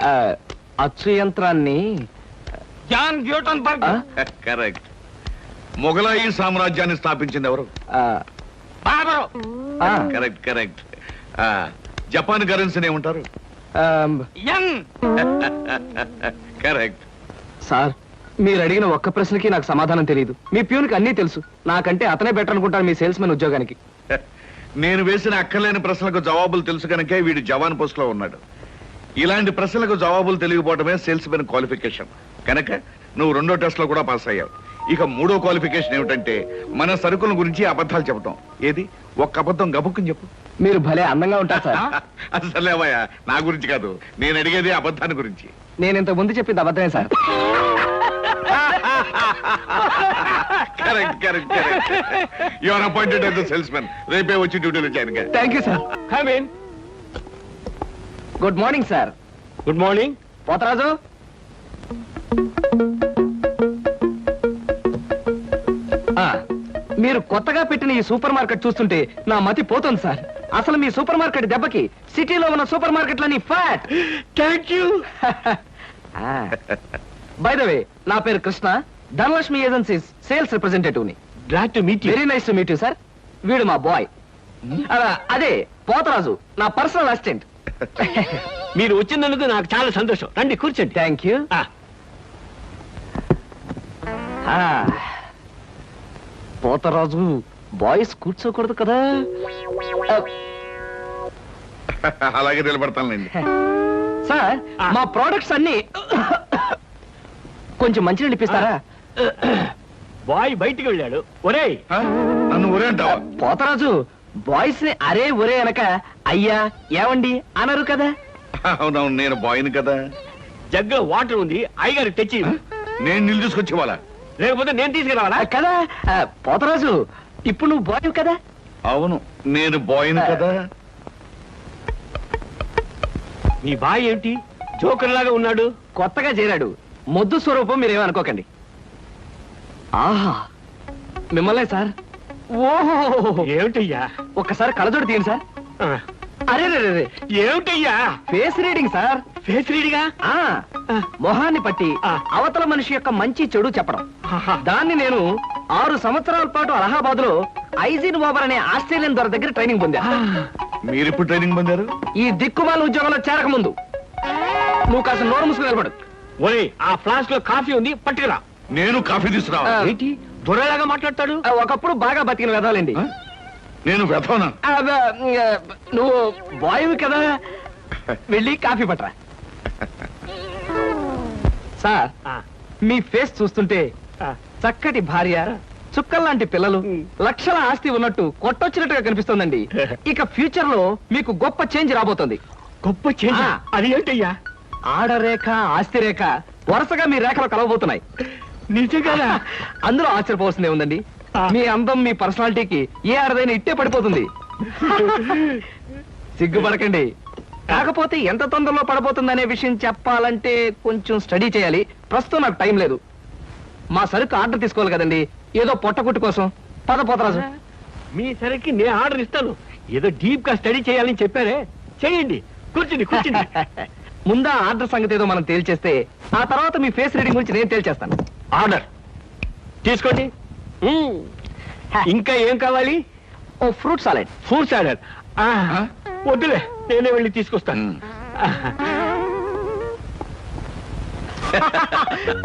అచ్చు యంత్రాన్ని జాన్ గ్యూటన్బర్గ్. కరెక్ట్. మొఘలాయి సామ్రాజ్యాన్ని స్థాపించింది ఎవరు? కరెక్ట్. జపాన్ కరెన్సీని ఏమంటారు? కరెక్ట్. సార్, మీరు అడిగిన ఒక్క ప్రశ్నకి నాకు సమాధానం తెలియదు. మీ ప్యూన్కి అన్నీ తెలుసు. నాకంటే అతనే బెటర్ అనుకుంటాను మీ సేల్స్ మెన్ ఉద్యోగానికి. నేను వేసిన అక్కర్లేని ప్రశ్నలకు జవాబులు తెలుసు కనుకే వీడు జవాన్ పోస్ట్ లో ఉన్నాడు. ఇలాంటి ప్రశ్నలకు జవాబులు తెలియకపోవడమే సేల్స్ మెన్ క్వాలిఫికేషన్. కనుక నువ్వు 2వ టెస్ట్ లో కూడా పాస్ అయ్యావు. ఇక 3వ క్వాలిఫికేషన్ ఏమిటంటే మన సరుకుల గురించి అబద్ధాలు చెప్పటం. ఏది? ఒక్క అబద్ధం గబుక్కుని చెప్పు. మీరు భలే అందంగా ఉంటారు సార్. అసలేవయ్యా, నా గురించి కాదు, నేను అడిగేది అబద్ధాన్ని గురించి. నేను ఇంత ముందు చెప్పింది అబద్ధమే sir. Correct. You are appointed as the sales men. రేపే వచ్చి డ్యూటీలో జాయిన్ గా. Thank you sir. Come in. Good morning sir. Good morning. Potharaju. మీరు కొత్తగా పెట్టిన ఈ సూపర్ మార్కెట్ చూస్తుంటే నా మతి పోతుంది సార్. అసలు మీ సూపర్ మార్కెట్ దెబ్బకి సిటీలో ఉన్న సూపర్ మార్కెట్లన్నీ ఫ్యాట్. Thank you. By the way, నా పేరు Krishna, Dhanalakshmi agencies sales representative ని. Glad to meet you. Very nice to meet you sir. వీడు మా బాయ్. అదే పోతరాజు, నా పర్సనల్ అసిస్టెంట్. మీరు వచ్చినందుకు నాకు చాలా సంతోషం. రండి కూర్చోండి. Thank you. పోతరాజు, బాయ్స్ కూర్చోకూడదు కదా? అలాగే నిలబడతానులేండి. సార్, మా ప్రోడక్ట్స్ అన్ని కొంచెం మంచినీళ్ళు ఇప్పిస్తారా? బాయ్ బయటికి వెళ్ళాడు. ఒరేయ్, నన్ను ఊరే అంటావా? పోతరాజు, బాయ్స్ ని అరే ఒరే అనక అయ్యా ఏమండి అనరు కదా? అవునవును, నేను బాయ్ని కదా. జగ్గులో వాటర్ ఉంది, అయ్యగారు తెచ్చి. నేను నీళ్ళు తీసుకొచ్చి ఇవ్వాలా? లేకపోతే నేను తీసుకురావాలా? కదా పోతరాజు, ఇప్పుడు నువ్వు బాయ్ కదా? అవును, నేను బాయ్ని కదా. మీ బాయ్ ఏంటి జోకర్ లాగా ఉన్నాడు? కొత్తగా చేరాడు. మొద్దు స్వరూపం మీరేమనుకోకండి. ఆహా, మిమ్మల్నే సార్. ఓహో, ఏమిటయ్యా? ఒక్కసారి కళ్ళజోడు తీయండి సార్. అరే ఏమిటయ్యా? Face reading sir. ఫేస్ రీడింగా? మొహాన్ని పట్టి అవతల మనిషి యొక్క మంచి చెడు చెప్పడం. దాన్ని నేను 6 సంవత్సరాల పాటు అలహాబాద్ లో ఐజిన్ ఓవర్ అనే ఆస్ట్రేలియన్ దొర దగ్గర ట్రైనింగ్ పొందా. మీరు ఇప్పుడు ట్రైనింగ్ పొందారు? ఈ దిక్కుమాల ఉద్యోగంలో చేరక ముందు. నువ్వు కాస్త నోరు మూసుకుని నిలబడు. ఒరే, ఆ ఫ్లాస్క్ లో కాఫీ ఉంది, పట్టుకురా. నేను కాఫీ తీసుకురా. ఏంటి దొరలాగా మాట్లాడతాడు? ఒకప్పుడు బాగా బతికిన వెదవాలండి. నేను వెధవనా? నువ్వు బాయ్ కదా, వెళ్ళి కాఫీ పట్టరా. సార్, మీ ఫేస్ చూస్తుంటే చక్కటి భార్య, చుక్కల్లాంటి పిల్లలు, లక్షల ఆస్తి ఉన్నట్టు కొట్టొచ్చినట్టుగా కనిపిస్తోందండి. ఇక ఫ్యూచర్ లో మీకు గొప్ప చేంజ్ రాబోతుంది. గొప్ప చేంజ్? అది ఏంటయ్యా? ఆడరేఖ, ఆస్తి రేఖ వరుసగా మీ రేఖలో కలవబోతున్నాయి. నిజంగా? అందులో ఆశ్చర్యపోవాల్సిందే ఉందండి. మీ అందం, మీ పర్సనాలిటీకి ఏ ఆడదైనా ఇట్టే పడిపోతుంది. సిగ్గుపడకండి. కాకపోతే ఎంత తొందరలో పడబోతుందనే విషయం చెప్పాలంటే కొంచెం స్టడీ చేయాలి. ప్రస్తుతం నాకు టైం లేదు. మా సరుకు ఆర్డర్ తీసుకోవాలి కదండి, ఏదో పొట్టకుట్టు కోసం. పద పోతరాజు. మీ సరికి నేను ఆర్డర్ ఇస్తాను. ఏదో డీప్ గా స్టడీ చేయాలని చెప్పారే. చేయండి కూర్చుని కూర్చుని ముందా ఆర్డర్ సంగతి ఏదో మనం తేల్చేస్తే ఆ తర్వాత మీ ఫేస్ రీడింగ్ గురించి నేను తేల్చేస్తాను. ఆర్డర్ తీసుకోండి. ఇంకా ఏం కావాలి? ఓ ఫ్రూట్ సాలెడ్. ఫ్రూట్ సాలెడ్ వద్దులే, నేనే వెళ్ళి తీసుకొస్తాను.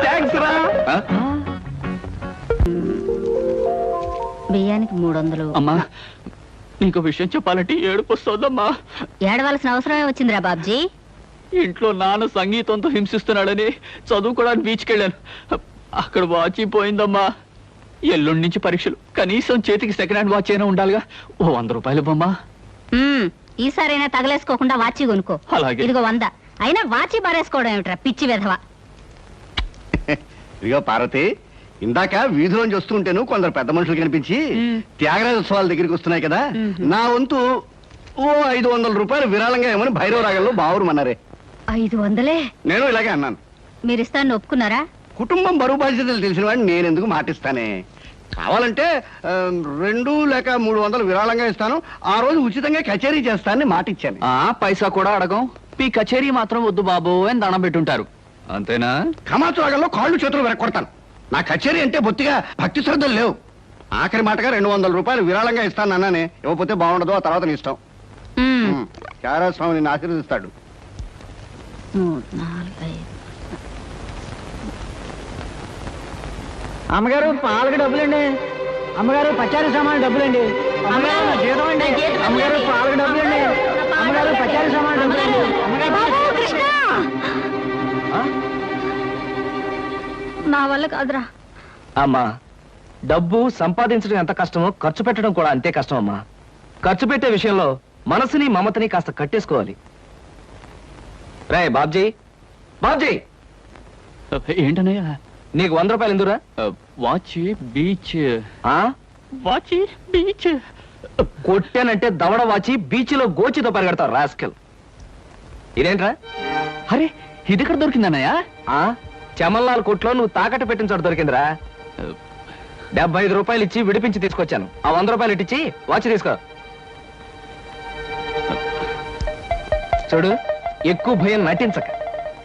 థ్యాంక్స్ రా. బియ్యానికి 300. అమ్మా నీకు విషయం చెప్పాలంటే ఏడుపు వస్తుందమ్మా. ఏడవలసిన అవసరమే వచ్చిందిరా బాబ్జీ. ఇంట్లో నాన్న సంగీతంతో హింసిస్తున్నాడని చదువుకోవడానికి బీచ్కి వెళ్ళాను. అక్కడ వాచ్ పోయిందమ్మా. ఎల్లుండి నుంచి పరీక్షలు, కనీసం చేతికి సెకండ్ హ్యాండ్ వాచ్ అయినా ఉండాలిగా. ఓ 100 రూపాయలు బొమ్మా. ఈసారైనా తగలేసుకోకుండా వాచి కొనుక్కో. అలాగే. ఇదిగో 100. అయినా వాచి బారేసుకోవడం ఏమిట్రా పిచ్చి వెధవ. ఇదిగో పార్వతి, ఇందాక వీధిలోంచి వస్తుంటేను కొందరు పెద్ద మనుషులు కనిపించి త్యాగరాజోత్సవాల దగ్గరికి వస్తున్నాయి కదా, నా వంతు ఓ 500 రూపాయలు విరాళంగా ఏమని భైరవ రాగంలో బావురమన్నారే. 500? నేను ఇలాగే అన్నాను. మీరిస్తాను ఒప్పుకున్నారా? కుటుంబం బరువు బాధ్యతలు తెలిసిన వాడిని నేను ఎందుకు మాటిస్తానే. కావాలంటే 2 లేక 300 విరాళంగా ఇస్తాను. ఆ రోజు ఉచితంగా కచేరీ చేస్తానని మాటిచ్చాను. పైసా కూడా అడగం. మీ కచేరీ మాత్రం వద్దు బాబు అని దండం పెట్టుంటారు, అంతేనా? కమాతు రాగంలో కాళ్ళు చేతులు వెరక్కొడతాను. నా కచేరీ అంటే బొత్తిగా భక్తి శ్రద్ధలు లేవు. ఆఖరి మాటగా 200 రూపాయలు విరాళంగా ఇస్తాను అన్నానే. ఇవ్వకపోతే బాగుండదు, ఆ తర్వాత నీ ఇష్టం. చారాస్వామి నిన్ను ఆశీర్వదిస్తాడు. 3, 4, 5. అమ్మగారు పాలకు డబ్బులండి. అమ్మగారు పచారీ సామాన్ డబ్బులండి. అమ్మగారు నా జీతం అండి. అమ్మగారు పాలకు డబ్బులండి. అమ్మగారు పచారీ సామాన్ డబ్బులండి. నా వల్ల కాదురా. అమ్మా, డబ్బు సంపాదించడం ఎంత కష్టమో ఖర్చు పెట్టడం కూడా అంతే కష్టం అమ్మా. ఖర్చు పెట్టే విషయంలో మనసుని మమతని కాస్త కట్టేసుకోవాలి. రే బాబ్జీ, బాబ్జీ ఏంటన్నయ్య నీకు 100 రూపాయలు ఎందురా? వాచ్ బీచ్. వాచ్ బీచ్ కొట్టానంటే దవడ వాచి బీచ్ లో గోచితో పరిగెడతావు రాస్కెల్. ఇదేంట్రా? అరే ఇది ఎక్కడ దొరికిందన్నయ్య? చమల్లాల్ కొట్లో నువ్వు తాకట్టు పెట్టిన చోట దొరికిందిరా. 75 రూపాయలు ఇచ్చి విడిపించి తీసుకొచ్చాను. ఆ 100 రూపాయలు ఇచ్చి వాచ్ తీసుకో. చూడు, ఎక్కువ భయం నటించక.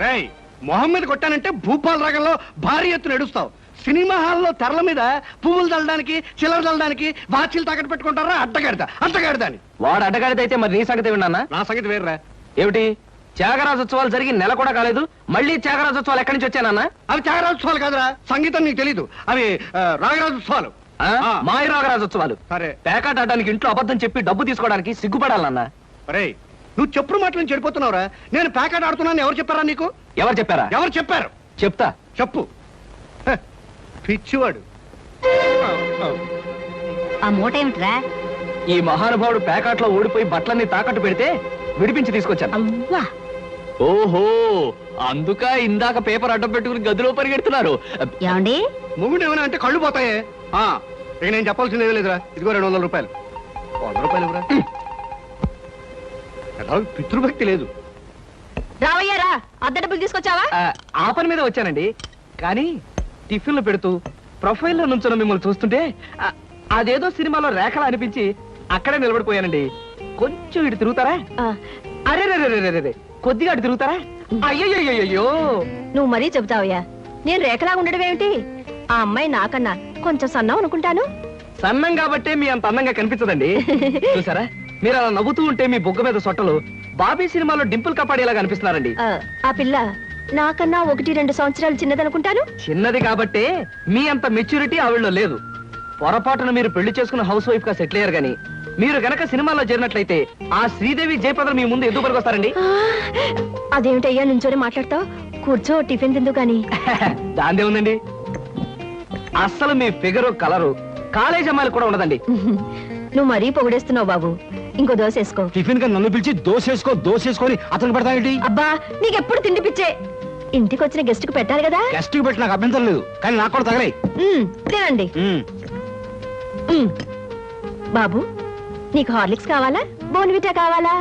రేయ్, మొహం మీద కొట్టానంటే భూపాల్ రాగంలో భారీ ఎత్తున ఎడుస్తావు. సినిమా హాల్లో తెరల మీద పువ్వులు చల్లడానికి, చిల్లర చల్లడానికి వాచీలు తాకట్టు పెట్టుకుంటారా? అడ్డగాడిదా అని. వాడు అడ్డగాడిదైతే మరి నీ సంగతి విన్నానా? నా సంగతి వేర్రా. ఏమిటి, త్యాగరాజోత్సవాలు జరిగి నెల కూడా కాలేదు, మళ్ళీ త్యాగరాజోత్సవాలు ఎక్కడి నుంచి వచ్చానన్నా? అవి త్యాగరాజోత్సవాలు కాదురా, సంగీతం నీకు తెలీదు. అవి రాగరాజోత్సవాలు. మాయ రాగరాజోత్సవాలు. సరే, పేకాట ఆడడానికి ఇంట్లో అబద్ధం చెప్పి డబ్బు తీసుకోవడానికి సిగ్గుపడాలన్నా? రేయ్, నువ్వు చెప్పుడు మాటలు చెడిపోతున్నావురా. నేను ప్యాకెట్ ఆడుతున్నాను ఎవరు చెప్పారా నీకు? ఎవరు చెప్పారా? ఎవరు చెప్పారు? చెప్తా, చెప్పు. పిచ్చివాడు. ఆ మూట ఏమిట్రా? ఈ మహానుభావుడు ప్యాకాట్లో ఓడిపోయి బట్టలన్నీ తాకట్టు పెడితే విడిపించి తీసుకొచ్చాను. అవ్వా, ఓహో, అందుక ఇందాక పేపర్ అడ్డం పెట్టుకుని గదిలో పరిగెడుతున్నారు. ఏమండి? మొగుడు ఏమైనా అంటే కళ్ళు పోతాయే. ఇక నేను చెప్పాల్సింది ఏమీ లేదురా. ఇదిగో 200 రూపాయలు. 100 రూపాయలు ఇవ్వరా. పితృభక్తి లేదు. రావయ్యారా, అద్దె డబ్బులు తీసుకొచ్చావా? ఆ పని మీద వచ్చానండి. కానీ టిఫిన్లు పెడుతూ ప్రొఫైల్లో నుంచున్న మిమ్మల్ని చూస్తుంటే అదేదో సినిమాలో రేఖలు అనిపించి అక్కడే నిలబడిపోయానండి. కొంచెం ఇటు తిరుగుతారా? అరే రే, కొద్దిగా అటు తిరుగుతారా? అయ్యో, నువ్వు మరీ చెబుతావయ్యా. నేను రేఖలాగా ఉండడం ఏమిటి? ఆ అమ్మాయి నాకన్నా కొంచెం సన్నం అనుకుంటాను. సన్నం కాబట్టే మీ అంత అందంగా కనిపించదండి. చూసారా, మీరు అలా నవ్వుతూ ఉంటే మీ బొగ్గ మీద సొట్టలు బాబీ సినిమాలో డింపుల్ కపాడేలాగా అనిపిస్తున్నారండి. ఆ పిల్ల నాకన్నా 1-2 సంవత్సరాలు చిన్నదనుకుంటాను. చిన్నది కాబట్టే మీ అంత మెచ్యూరిటీ ఆవిడలో లేదు. పొరపాటున మీరు పెళ్లి చేసుకున్న హౌస్ వైఫ్ గా సెటిల్ అయ్యారు గానీ మీరు గనక సినిమాలో చేరినట్లయితే ఆ శ్రీదేవి జయప్రద మీ ముందు ఎందుకు పనికొస్తారండి? అదేమిటయ్యా నుంచోని మాట్లాడతావు? కూర్చో, టిఫిన్ తిందు గాని. దాందే ఉందండి. అస్సలు మీ ఫిగరు కలరు కాలేజ్ అమ్మాయిలు కూడా ఉండదండి. నువ్వు మరీ పొగిడేస్తున్నావు బాబు. ఇంకో దోశ వేసుకో. టిఫిన్ గా నన్ను పిలిచి దోసేసుకొని అతను పెడతానండి. అబ్బా, నీకెప్పుడు తిండి పిచ్చే. ఇంటికి వచ్చిన గెస్ట్ కు పెట్టాలి కదా. గెస్ట్ కి పెట్టి నాకు అభ్యంతరం లేదు, కానీ నాకు కూడా తగలే. తినండి. బాబు, నీకు హార్లిక్స్ కావాలా, బోన్విటా కావాలా?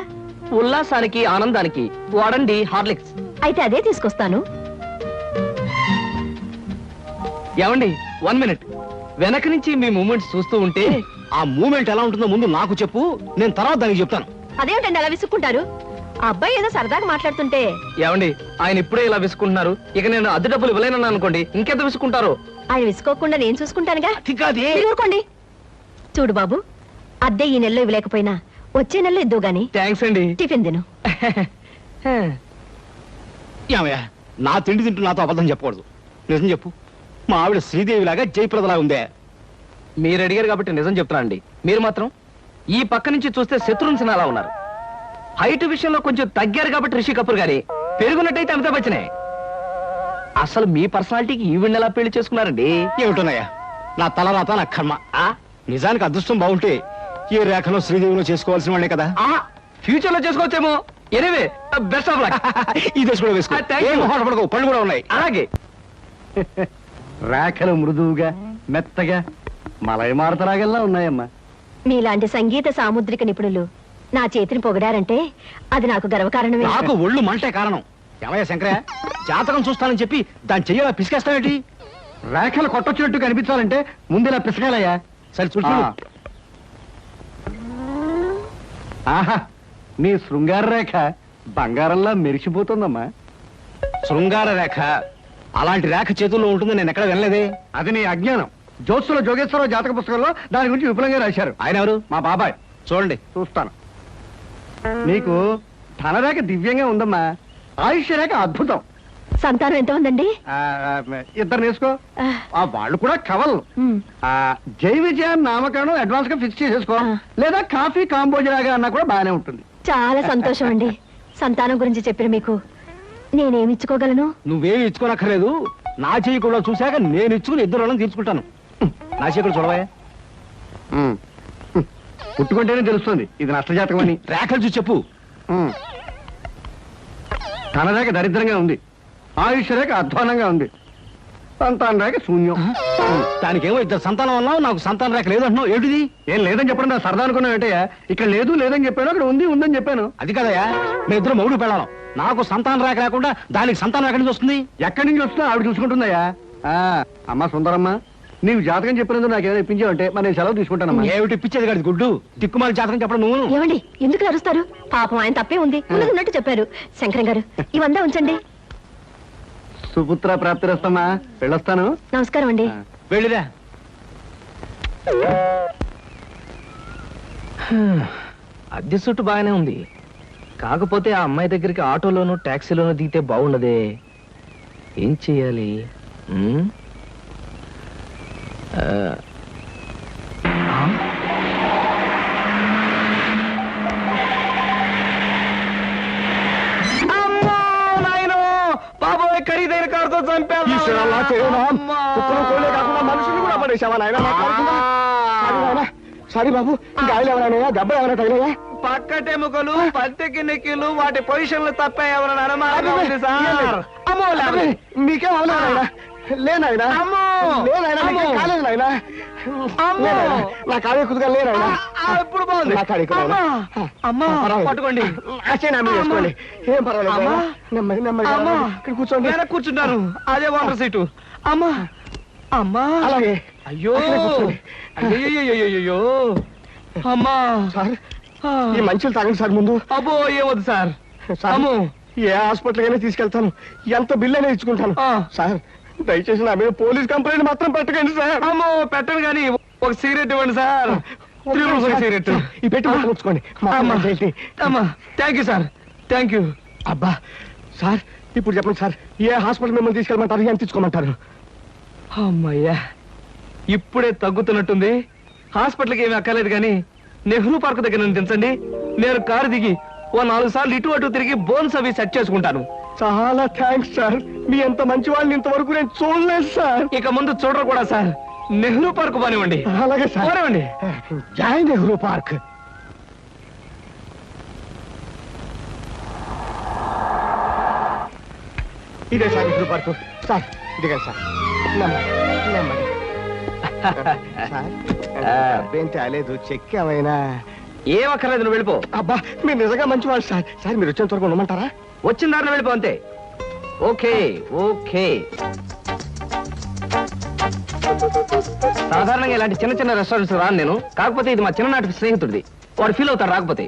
ఉల్లాసానికి ఆనందానికి వాడండి హార్లిక్స్. అయితే అదే తీసుకొస్తాను. ఏమండి, 1 మినిట్. వెనక నుంచి మీ మూమెంట్స్ చూస్తూ ఉంటే ఆ మూమెంట్ ఎలా ఉంటుందో ముందు నాకు చెప్పు, నేను తర్వాత దానికి చెప్తాను. అదేమిటండి అలా విసుక్కుంటారు? అబ్బాయి ఏదో సరదాగా మాట్లాడుతుంటే ఏమండి ఆయన ఇప్పుడే ఇలా విసుకుంటున్నారు, ఇక నేను అద్దె డబ్బులు ఇవ్వలేనన్నా అనుకోండి ఇంకెంత విసుకుంటారు. ఆయన విసుకోకుండా నేను చూసుకుంటానుగా. కాదే మీరు ఊరుకోండి. చూడు బాబు, అద్దె ఈ నెలలో ఇవ్వలేకపోయినా వచ్చే నెలలో ఇద్దు గాని. థ్యాంక్స్ అండి. టిఫిన్ తిను. ఏమయ్యా, నా తిండి తింటూ నాతో అబద్ధం చెప్పకూడదు. నిజం చెప్పు, మా ఆవిడ శ్రీదేవిలాగా జయప్రదలా ఉందే? మీరు అడిగారు కాబట్టి నిజం చెప్తున్నా అండి. మీరు మాత్రం ఈ పక్క నుంచి చూస్తే శత్రుఘ్న సిన్హా ఉన్నారు. హైట్ విషయంలో కొంచెం తగ్గారు కాబట్టి రిషి కపూర్ గారి, పెరుగున్నట్టయితే అమితాబ్ బచ్చనే. అసలు మీ పర్సనాలిటీకి ఈవిడ్ని ఎలా పెళ్లి చేసుకున్నారండి? ఏమిటోనయ్యా, నా తలరాత నా కర్మ. నిజానికి అదృష్టం బాగుంటే ఏ రేఖలో శ్రీదేవిలో చేసుకోవాల్సిన వాడే కదా. ఫ్యూచర్ లో చేసుకోవచ్చేమో. Anyway best of luck. ఈ దశ కూడా వేసుకో. ఏం మొహమాటపడకు, పళ్ళు కూడా ఉన్నాయి. అలాగే. రేఖలు మృదువుగా మెత్తగా మలయమారతరాగల్లా ఉన్నాయమ్మా. మీలాంటి సంగీత సాముద్రిక నిపుణులు నా చేతిని పొగిడారంటే అది నాకు గర్వకారణమే. నాకు ఒళ్ళు మంటే కారణం. ఏమయ్యా శంకరయ్య, జాతకం చూస్తానని చెప్పి దాన్ని చెయ్యాలా పిసికేస్తావేంటి? రేఖలు కొట్టొచ్చినట్టు కనిపించాలంటే ముందులా పిసకాలయ్యా. సరే చూడు. ఆహా, నీ శృంగార రేఖ బంగారంలా మెరిసిపోతుందమ్మా. శృంగార రేఖ అలాంటి రేఖ చేతుల్లో ఉంటుందని నేను ఎక్కడ వినలేదే. అది నీ అజ్ఞానం. జ్యోత్సుల జోగేశ్వరరావు జాతక పుస్తకంలో దాని గురించి విపులంగా రాశారు. ఆయన ఎవరు? మా బాబాయ్. చూడండి, చూస్తాను. నీకు ధనరేఖ దివ్యంగా ఉందమ్మా, ఆయుష్య రేఖ అద్భుతం. సంతానం ఎంత ఉందండి? ఇద్దరు నేర్చుకో. వాళ్ళు కూడా కవలు. జై విజయాన్ని నామకరణం అడ్వాన్స్ గా ఫిక్స్ చేసేసుకో, లేదా కాఫీ కాంబోజలాగా అన్నా కూడా బాగానే ఉంటుంది. చాలా సంతోషం అండి. సంతానం గురించి చెప్పిన మీకు నేనేమి ఇచ్చుకోగలను? నువ్వేమి ఇచ్చుకోనక్కర్లేదు. నా చెయ్యి కూడా చూశాక నేను ఇచ్చుకుని ఇద్దరు వాళ్ళని తీర్చుకుంటాను. నా చెయ్యి కూడా చూడవా, పుట్టుకుంటేనే తెలుస్తుంది ఇది నష్టజాతకం అని. రేఖలు చూసి చెప్పు. తన రేఖ దరిద్రంగా ఉంది, ఆయుష్ రేఖ అధ్వానంగా ఉంది, సంతాన రేఖ శూన్యం. దానికేమో ఇద్దరు సంతానం అన్నావు, నాకు సంతాన రేఖ లేదంటున్నావు. ఏంటిది? ఏం లేదని చెప్పడం నా సరదా అనుకున్నావు ఏంటయ్యా? ఇక్కడ లేదు లేదని చెప్పాను, అక్కడ ఉంది ఉందని చెప్పాను. అది కదయ్యా, మేము ఇద్దరు మొగుడు పెళ్ళాం. నాకు సంతాన రేఖ లేకుండా దానికి సంతానం ఎక్కడి నుంచి వస్తుంది? ఎక్కడి నుంచి వస్తుందో ఆవిడ చూసుకుంటుందయ్యా. అమ్మా సుందరమ్మ, నీవు జాతకం చెప్పినందుకు నాకు ఏదైనా ఇప్పించావంటే మరి నేను సెలవు తీసుకుంటానమ్మా. ఏమిటి ఇప్పించేది కాదు గుడ్డు, తిక్కుమాలి జాతకం చెప్పడం నువ్వు. ఏమండి, ఎందుకు అరుస్తారు? పాపం ఆయన తప్పే ఉంది, ఉన్నట్టు చెప్పారు. శంకరం గారు, ఇవంతా ఉంచండి. సుపుత్ర ప్రాప్తిరస్తమ్మా, వెళ్ళొస్తాను. నమస్కారం అండి. వెళ్ళిరా. అద్దె సుట్టు బాగానే ఉంది, కాకపోతే ఆ అమ్మాయి దగ్గరికి ఆటోలోను టాక్సీలోను దిగితే బాగుండదే. ఏం చెయ్యాలి? బాబోయ్, ఖరీదైన కారుతో చంపాను. మనుషులు కూడా పడేసావా నాయన? సారీ బాబు, గాయలు ఎవరైనా దెబ్బలు ఎవరైనా తగిలాయా? పక్కటెముకలు, పత్తికి నెక్కిలు, వాటి పొజిషన్లు తప్ప ఎవరైనా అనుమానం ఉంది సార్. మీకేం అవలేదా? లేనాయనా, కాలేదు నాయన. నా కాడే కుదుగా లేనాయనా. ఇప్పుడు బాగుంది. నా కాడే అమ్మా, పట్టుకోండి. చేసుకోండి, ఏం పర్వాలేదు. నెమ్మది నెమ్మది ఇక్కడ కూర్చోండి. కూర్చుంటాను, అదే వాటర్ సీటు. అమ్మా అమ్మా, అలాగే. అయ్యో అయ్యో అమ్మా. సార్, ఈ మంచులు తాగండి సార్ ముందు. అబ్బో, ఏమొద్దు సార్. అమ్మో, ఏ హాస్పిటల్కైనా తీసుకెళ్తాను, ఎంత బిల్ అయినా ఇచ్చుకుంటాను. సార్, దయచేసి నా మీద పోలీస్ కంప్లైంట్ మాత్రం పెట్టకండి సార్. అమ్మో, పెట్టను కానీ ఒక సిగరెట్ ఇవ్వండి సార్. సిగరెట్ ఈ పెట్టి ముచ్చుకోండి. అమ్మా, thank you sir, thank you. అబ్బా సార్, ఇప్పుడు చెప్పండి సార్, ఏ హాస్పిటల్ మిమ్మల్ని తీసుకెళ్ళమంటారు, ఎంత తీసుకోమంటారు? అమ్మయ్యా, ఇప్పుడే తగ్గుతున్నట్టుంది. హాస్పిటల్కి ఏమీ అక్కర్లేదు కానీ నెహ్రూ పార్క్ దగ్గర నన్ను దించండి. నేను కారు దిగి ఓ 4 సార్లు ఇటు అటు తిరిగి బోన్స్ అవి సెట్ చేసుకుంటాను. చాలా థ్యాంక్స్ సార్, మీ ఎంత మంచి వాళ్ళని ఇంతవరకు నేను చూడలేదు సార్. ఇక ముందు చూడరు కూడా సార్. నెహ్రూ పార్క్ పోనివ్వండి. అలాగే సార్, పోనివ్వండి. జై నెహ్రూ పార్క్. ఇదే సార్ నెహ్రూ పార్క్. సార్ ఇదిగా సార్, నెమ్మది. అబ్బేం తేలేదు, చెక్ ఏమైనా? ఏం అక్కర్లేదు, నువ్వు వెళ్ళిపో. అబ్బా, మీరు నిజంగా మంచివాళ్ళు సార్. సార్, మీరు వచ్చేంత వరకు ఉండమంటారా? వచ్చిన దారిలో వెళ్ళిపో అంతే. Okay okay. సాధారణంగా ఇలాంటి చిన్న చిన్న రెస్టారెంట్స్ రాను నేను, కాకపోతే ఇది మా చిన్ననాటి స్నేహితుడిది. వాడు ఫీల్ అవుతాడు రాకపోతే.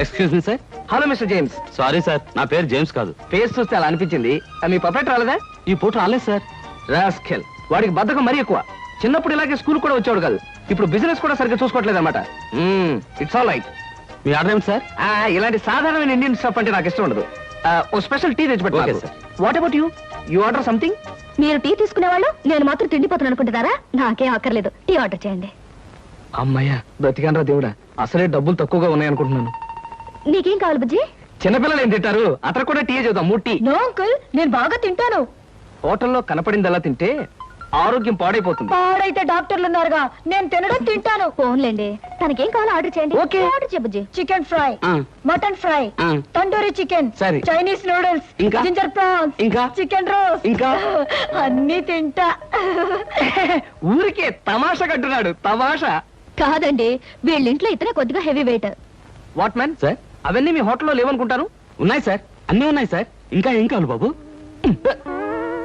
Excuse me sir. Hello mister James. Sorry sir, నా పేరు జేమ్స్ కాదు. ఫేస్ చూస్తే అలా అనిపించింది. మీ పర్ఫెక్ట్ రాలేదా? ఈ పూట రాలేదు సార్. రాస్కెల్, వాడికి బద్ధకం మరీ ఎక్కువ. చిన్నప్పుడు ఇలాగే స్కూల్ కూడా వచ్చాడు కాదు, ఇప్పుడు బిజినెస్ కూడా సరిగ్గా చూసుకోవట్లేదు అనమాట. It's all right. Me order ఏమిటి సార్? ఇలాంటి సాధారణమైన ఇండియన్ స్టఫ్ అంటే నాకు ఇష్టం ఉండదు. ఓ స్పెషల్ టీ తెచ్చి Okay, పెట్టు. sir. What about you? You order something? మీరు టీ తీసుకునేవాళ్ళు, నేను మాత్రం తిండిపోతాను అనుకుంటున్నారా? నాకేం అక్కర్లేదు, టీ ఆర్డర్ చేయండి. అమ్మయ్యా, బ్రతికానరా దేవుడా. అసలే డబ్బులు తక్కువగా ఉన్నాయనుకుంటున్నాను. నీకేం కావాలి బుజ్జి? చిన్నపిల్లలు ఏం తింటారు? అతను కూడా టీ చూద్దాం. 3 టీ. నో అంకుల్, నేను బాగా తింటాను. హోటల్లో కనపడిందల్లా తింటే ఆరోగ్యం పాడైపోతుంది. పాడైతే డాక్టర్లు ఉన్నారుగా, నేను తినడం తింటాను. ఫోన్లేండి, తనకేం కావాలో ఆర్డర్ చేయండి. ఓకే. ఆర్డర్ చేయ బుజ్జి. చికెన్ ఫ్రై, మటన్ ఫ్రై, ఆ. తందూరి చికెన్, సరే. చైనీస్ నూడిల్స్, ఇంకా? జింజర్ ప్రాన్స్, ఇంకా? చికెన్ రోస్ట్, ఇంకా? అన్ని తింటా. ఊరికే తమాషా కట్టున్నాడు. తమాషా కాదండి, వీళ్ళింట్లో ఇతనే కొద్దిగా heavy weight. What man sir? అవన్నీ మీ హోటల్లో లేవనుకుంటాను. ఉన్నాయి సార్, అన్నీ ఉన్నాయి సార్. ఇంకా ఏం కావాలి బాబు?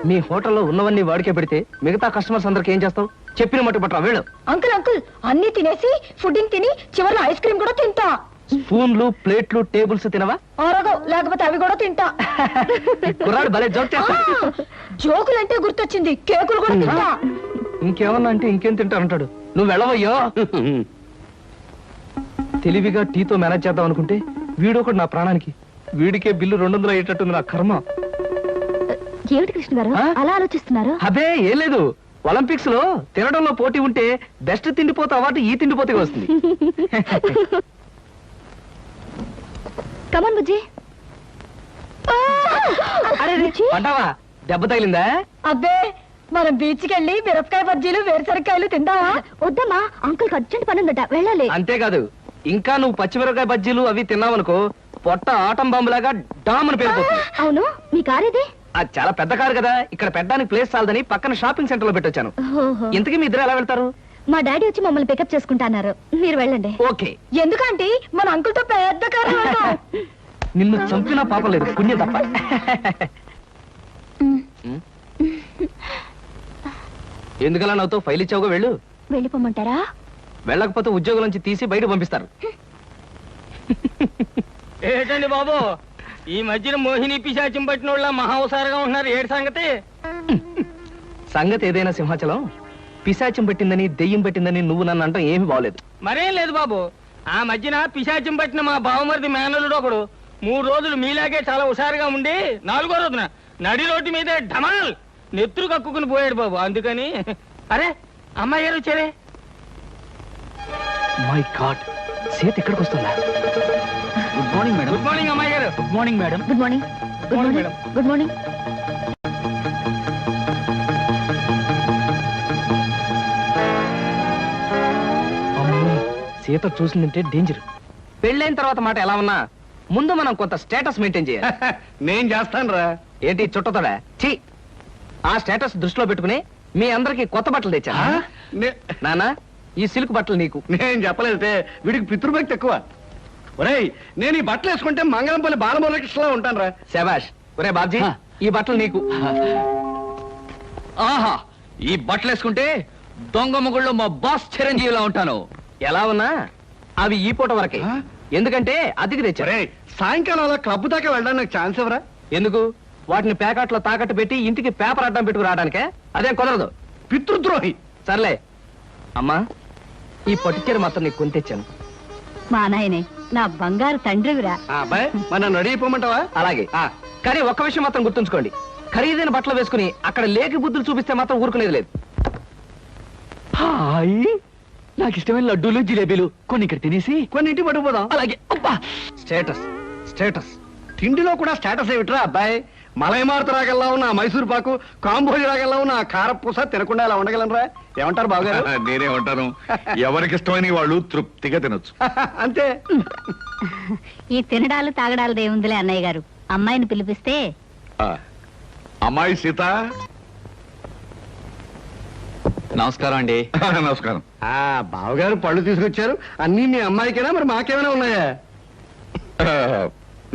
మీ హోటల్లో ఉన్నవన్నీ వాడికే పెడితే మిగతా కస్టమర్స్ అందరికి ఏం చేస్తావు? చెప్పిన మట్టు పట్టరా వీళ్ళు. అంకుల్ అంకుల్, అన్ని తినేసి ఫుడ్డింగ్ తిని చివరిలో ఐస్ క్రీమ్ కూడా తింటా. స్పూన్లు, ప్లేట్లు, టేబుల్స్ తినవా? ఆరోగో, లేకపోతే అవి కూడా తింటా. కుర్రాడు భలే జోక్ చేస్తాడు. జోకులంటే గుర్తొచ్చింది, కేకులు కూడా తింటా. ఇంకేమన్నా అంటే ఇంకేం తింటానంటాడు. నువ్వు వెళ్ళవయ్యో. తెలివిగా టీతో మేనేజ్ చేద్దాం అనుకుంటే వీడొకడు నా ప్రాణానికి. వీడికే బిల్లు 200 అయ్యేటట్టుంది నా కర్మ. ఏమిటి కృష్ణ గారు ఆ? అలా ఆలోచిస్తున్నారు? అబే ఏం లేదు. ఒలింపిక్స్ లో తినడంలో పోటీ ఉంటే బెస్ట్ తిండిపోతే అవార్డు ఈ తిండిపోతే వస్తుంది. కమన్ బుజ్జి. అరే పడ్డావా? దెబ్బ తగిలిందా? అబ్బే, మనం బీచ్ కి వెళ్ళి మిరపకాయ బజ్జీలు, వేరుసరికాయలు తిందామా? వద్దమ్మా, అంకుల్ అర్జెంట్ పని ఉందట, వెళ్ళాలి. అంతేకాదు, ఇంకా నువ్వు పచ్చిమిరపకాయ బజ్జీలు అవి తిన్నావనుకో పొట్ట ఆటం బాంబులాగా డామ్ అని పేరుపోతుంది. అవును, మీ కార్ ఇది? అది చాలా పెద్ద కారు కదా, ఇక్కడ పెట్టడానికి ప్లేస్ చాలదని పక్కన షాపింగ్ సెంటర్ లో పెట్టొచ్చాను. ఇంతకీ మీ ఇద్దరు ఎలా వెళ్తారు? మా డాడీ వచ్చి మమ్మల్ని పికప్ చేసుకుంటాన్నారు, మీరు వెళ్ళండి. ఓకే. ఎందుకంటే మన అంకుల్ తో పెద్ద కారు వెళ్దాం. నిన్ను చంపినా పాపం లేదు, పుణ్యం తప్ప. ఎందుకలా నవ్వుతో ఫైల్ ఇచ్చావుగా, వెళ్ళు. వెళ్ళిపోమంటారా? వెళ్ళకపోతే ఉద్యోగం నుంచి తీసి బయట పంపిస్తారు. ఏంటండి బాబు, ఈ మధ్యన మోహిని పిశాచం పట్టిన వాళ్ళ మహావసారగా ఉంటున్నారు. ఏడు సంగతి? సంగతి ఏదైనా సింహాచలం, పిశాచం పెట్టిందని దెయ్యం పెట్టిందని నువ్వు నన్ను అంటాం ఏమీ బాగలేదు. మరేం లేదు బాబు, ఆ మధ్యన పిశాచం పట్టిన మా బావమరిది మేనలుడు ఒకడు 3 రోజులు మీలాగే చాలా హుషారుగా ఉండి 4వ రోజున నడి రోడ్డు మీదే ఢమాల్ నెత్తురు కక్కుకుని పోయాడు బాబు. అందుకని అరే అమ్మాయి గారు వచ్చారే. మై గాడ్, సీత ఇక్కడికి వస్తుందా? Good morning madam. Good morning అమ్మాయి గారు. Good morning madam. Good morning. Good morning morning. Good morning. అమ్మో, సీత చూసిందంటే డేంజర్. పెళ్ళైన తర్వాత మాట ఎలా ఉన్నా ముందు మనం కొంత స్టేటస్ మెయింటైన్ చేయాలి. నేను చేస్తాను రా. ఏంటి చుట్టతోడా? ఛీ, ఆ స్టేటస్ దృష్టిలో పెట్టుకుని మీ అందరికి కొత్త బట్టలు తెచ్చా. నానా, ఈ సిల్క్ బట్టలు నీకు. నేను చెప్పలేదే, వీడికి పితృభక్తి ఎక్కువ. ఒరేయ్, నేను ఈ బట్టలు వేసుకుంటే మంగళంపల్లి బాలమురకృష్ణలా ఉంటాను రా. శబాష్. ఒరే బాబ్జీ, ఈ బట్టలు నీకు. ఆహా, ఈ బట్టలు వేసుకుంటే దొంగ మొగుళ్ళు మా బాస్ చిరంజీవిలా ఉంటాను. ఎలా ఉన్నా అవి ఈ పూట వరకే, ఎందుకంటే అద్దెకి తెచ్చా. ఒరేయ్, సాయంకాలం అలా క్లబ్ దాకా వెళ్ళడానికి నాకు ఛాన్స్ ఎవరా? ఎందుకు? వాటిని ప్యాకెట్లో తాకట్టు పెట్టి ఇంటికి పేపర్ అడ్డం పెట్టుకు రావడానికే? అదేం కుదరదు, పితృద్రోహి. సర్లే అమ్మా, ఈ పట్టుచీర మాత్రం నీకు కొని తెచ్చాను. మా నాయనే, నా బంగారు తండ్రివిరా. అబ్బాయి, మరి నన్ను రెడీ అయిపోమంటావా? అలాగే. కానీ ఒక్క విషయం మాత్రం గుర్తుంచుకోండి, ఖరీదైన బట్టలు వేసుకుని అక్కడ లేకి బుద్ధులు చూపిస్తే మాత్రం ఊరుకునేది లేదు. హాయ్, నాకు ఇష్టమైన లడ్డూలు జిలేబీలు కొన్ని ఇక్కడ తినేసి కొన్ని ఇంటికి పట్టుకుపోదాం. అలాగే. అబ్బా, స్టేటస్ స్టేటస్. తిండిలో కూడా స్టేటస్ ఏమిట్రా అబ్బాయి? మలైమారుత రాగల్లా ఉన్న మైసూర్ పాకు, కాంబోజి రాగల్లా ఉన్న కారపూస తినకుండా ఇలా ఉండగలనరా? ఏమంటారు బావగారు? నేనేమంటాను, ఎవరికి ఇష్టమైన వాళ్ళు తృప్తిగా తినొచ్చు. అంతే. ఈ తినడాలు తాగడాలు దేవుందిలే అన్నయ్య గారు. అమ్మాయిని పిలిపిస్తే అమ్మాయి సీత. నమస్కారం అండి. నమస్కారం. బావగారు పళ్ళు తీసుకొచ్చారు. అన్ని మీ అమ్మాయికేనా, మరి మాకేమైనా ఉన్నాయా?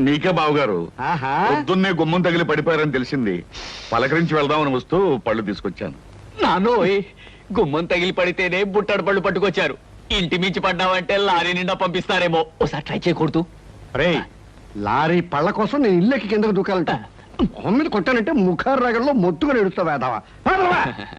నీకే బావగారు. ఆహా, పొద్దున్నే గుమ్మం తగిలి పడిపోయారని తెలిసింది. పలకరించి వెళ్దామని వస్తూ పళ్ళు తీసుకొచ్చాను. నానోయ్, గుమ్మం తగిలి పడితేనే బుట్టడు పళ్ళు పట్టుకొచ్చారు. ఇంటి మించి పడ్డావంటే లారీ నిండా పంపిస్తారేమో. ఒకసారి ట్రై చేయకూడదు. రే లారీ పళ్ళ కోసం నేను ఇల్లెక్కి కిందకు దూకాలంట మొహం మీద కొట్టానంటే ముఖారు రగంలో మొత్తుగా ఎడుస్తావు వేదావా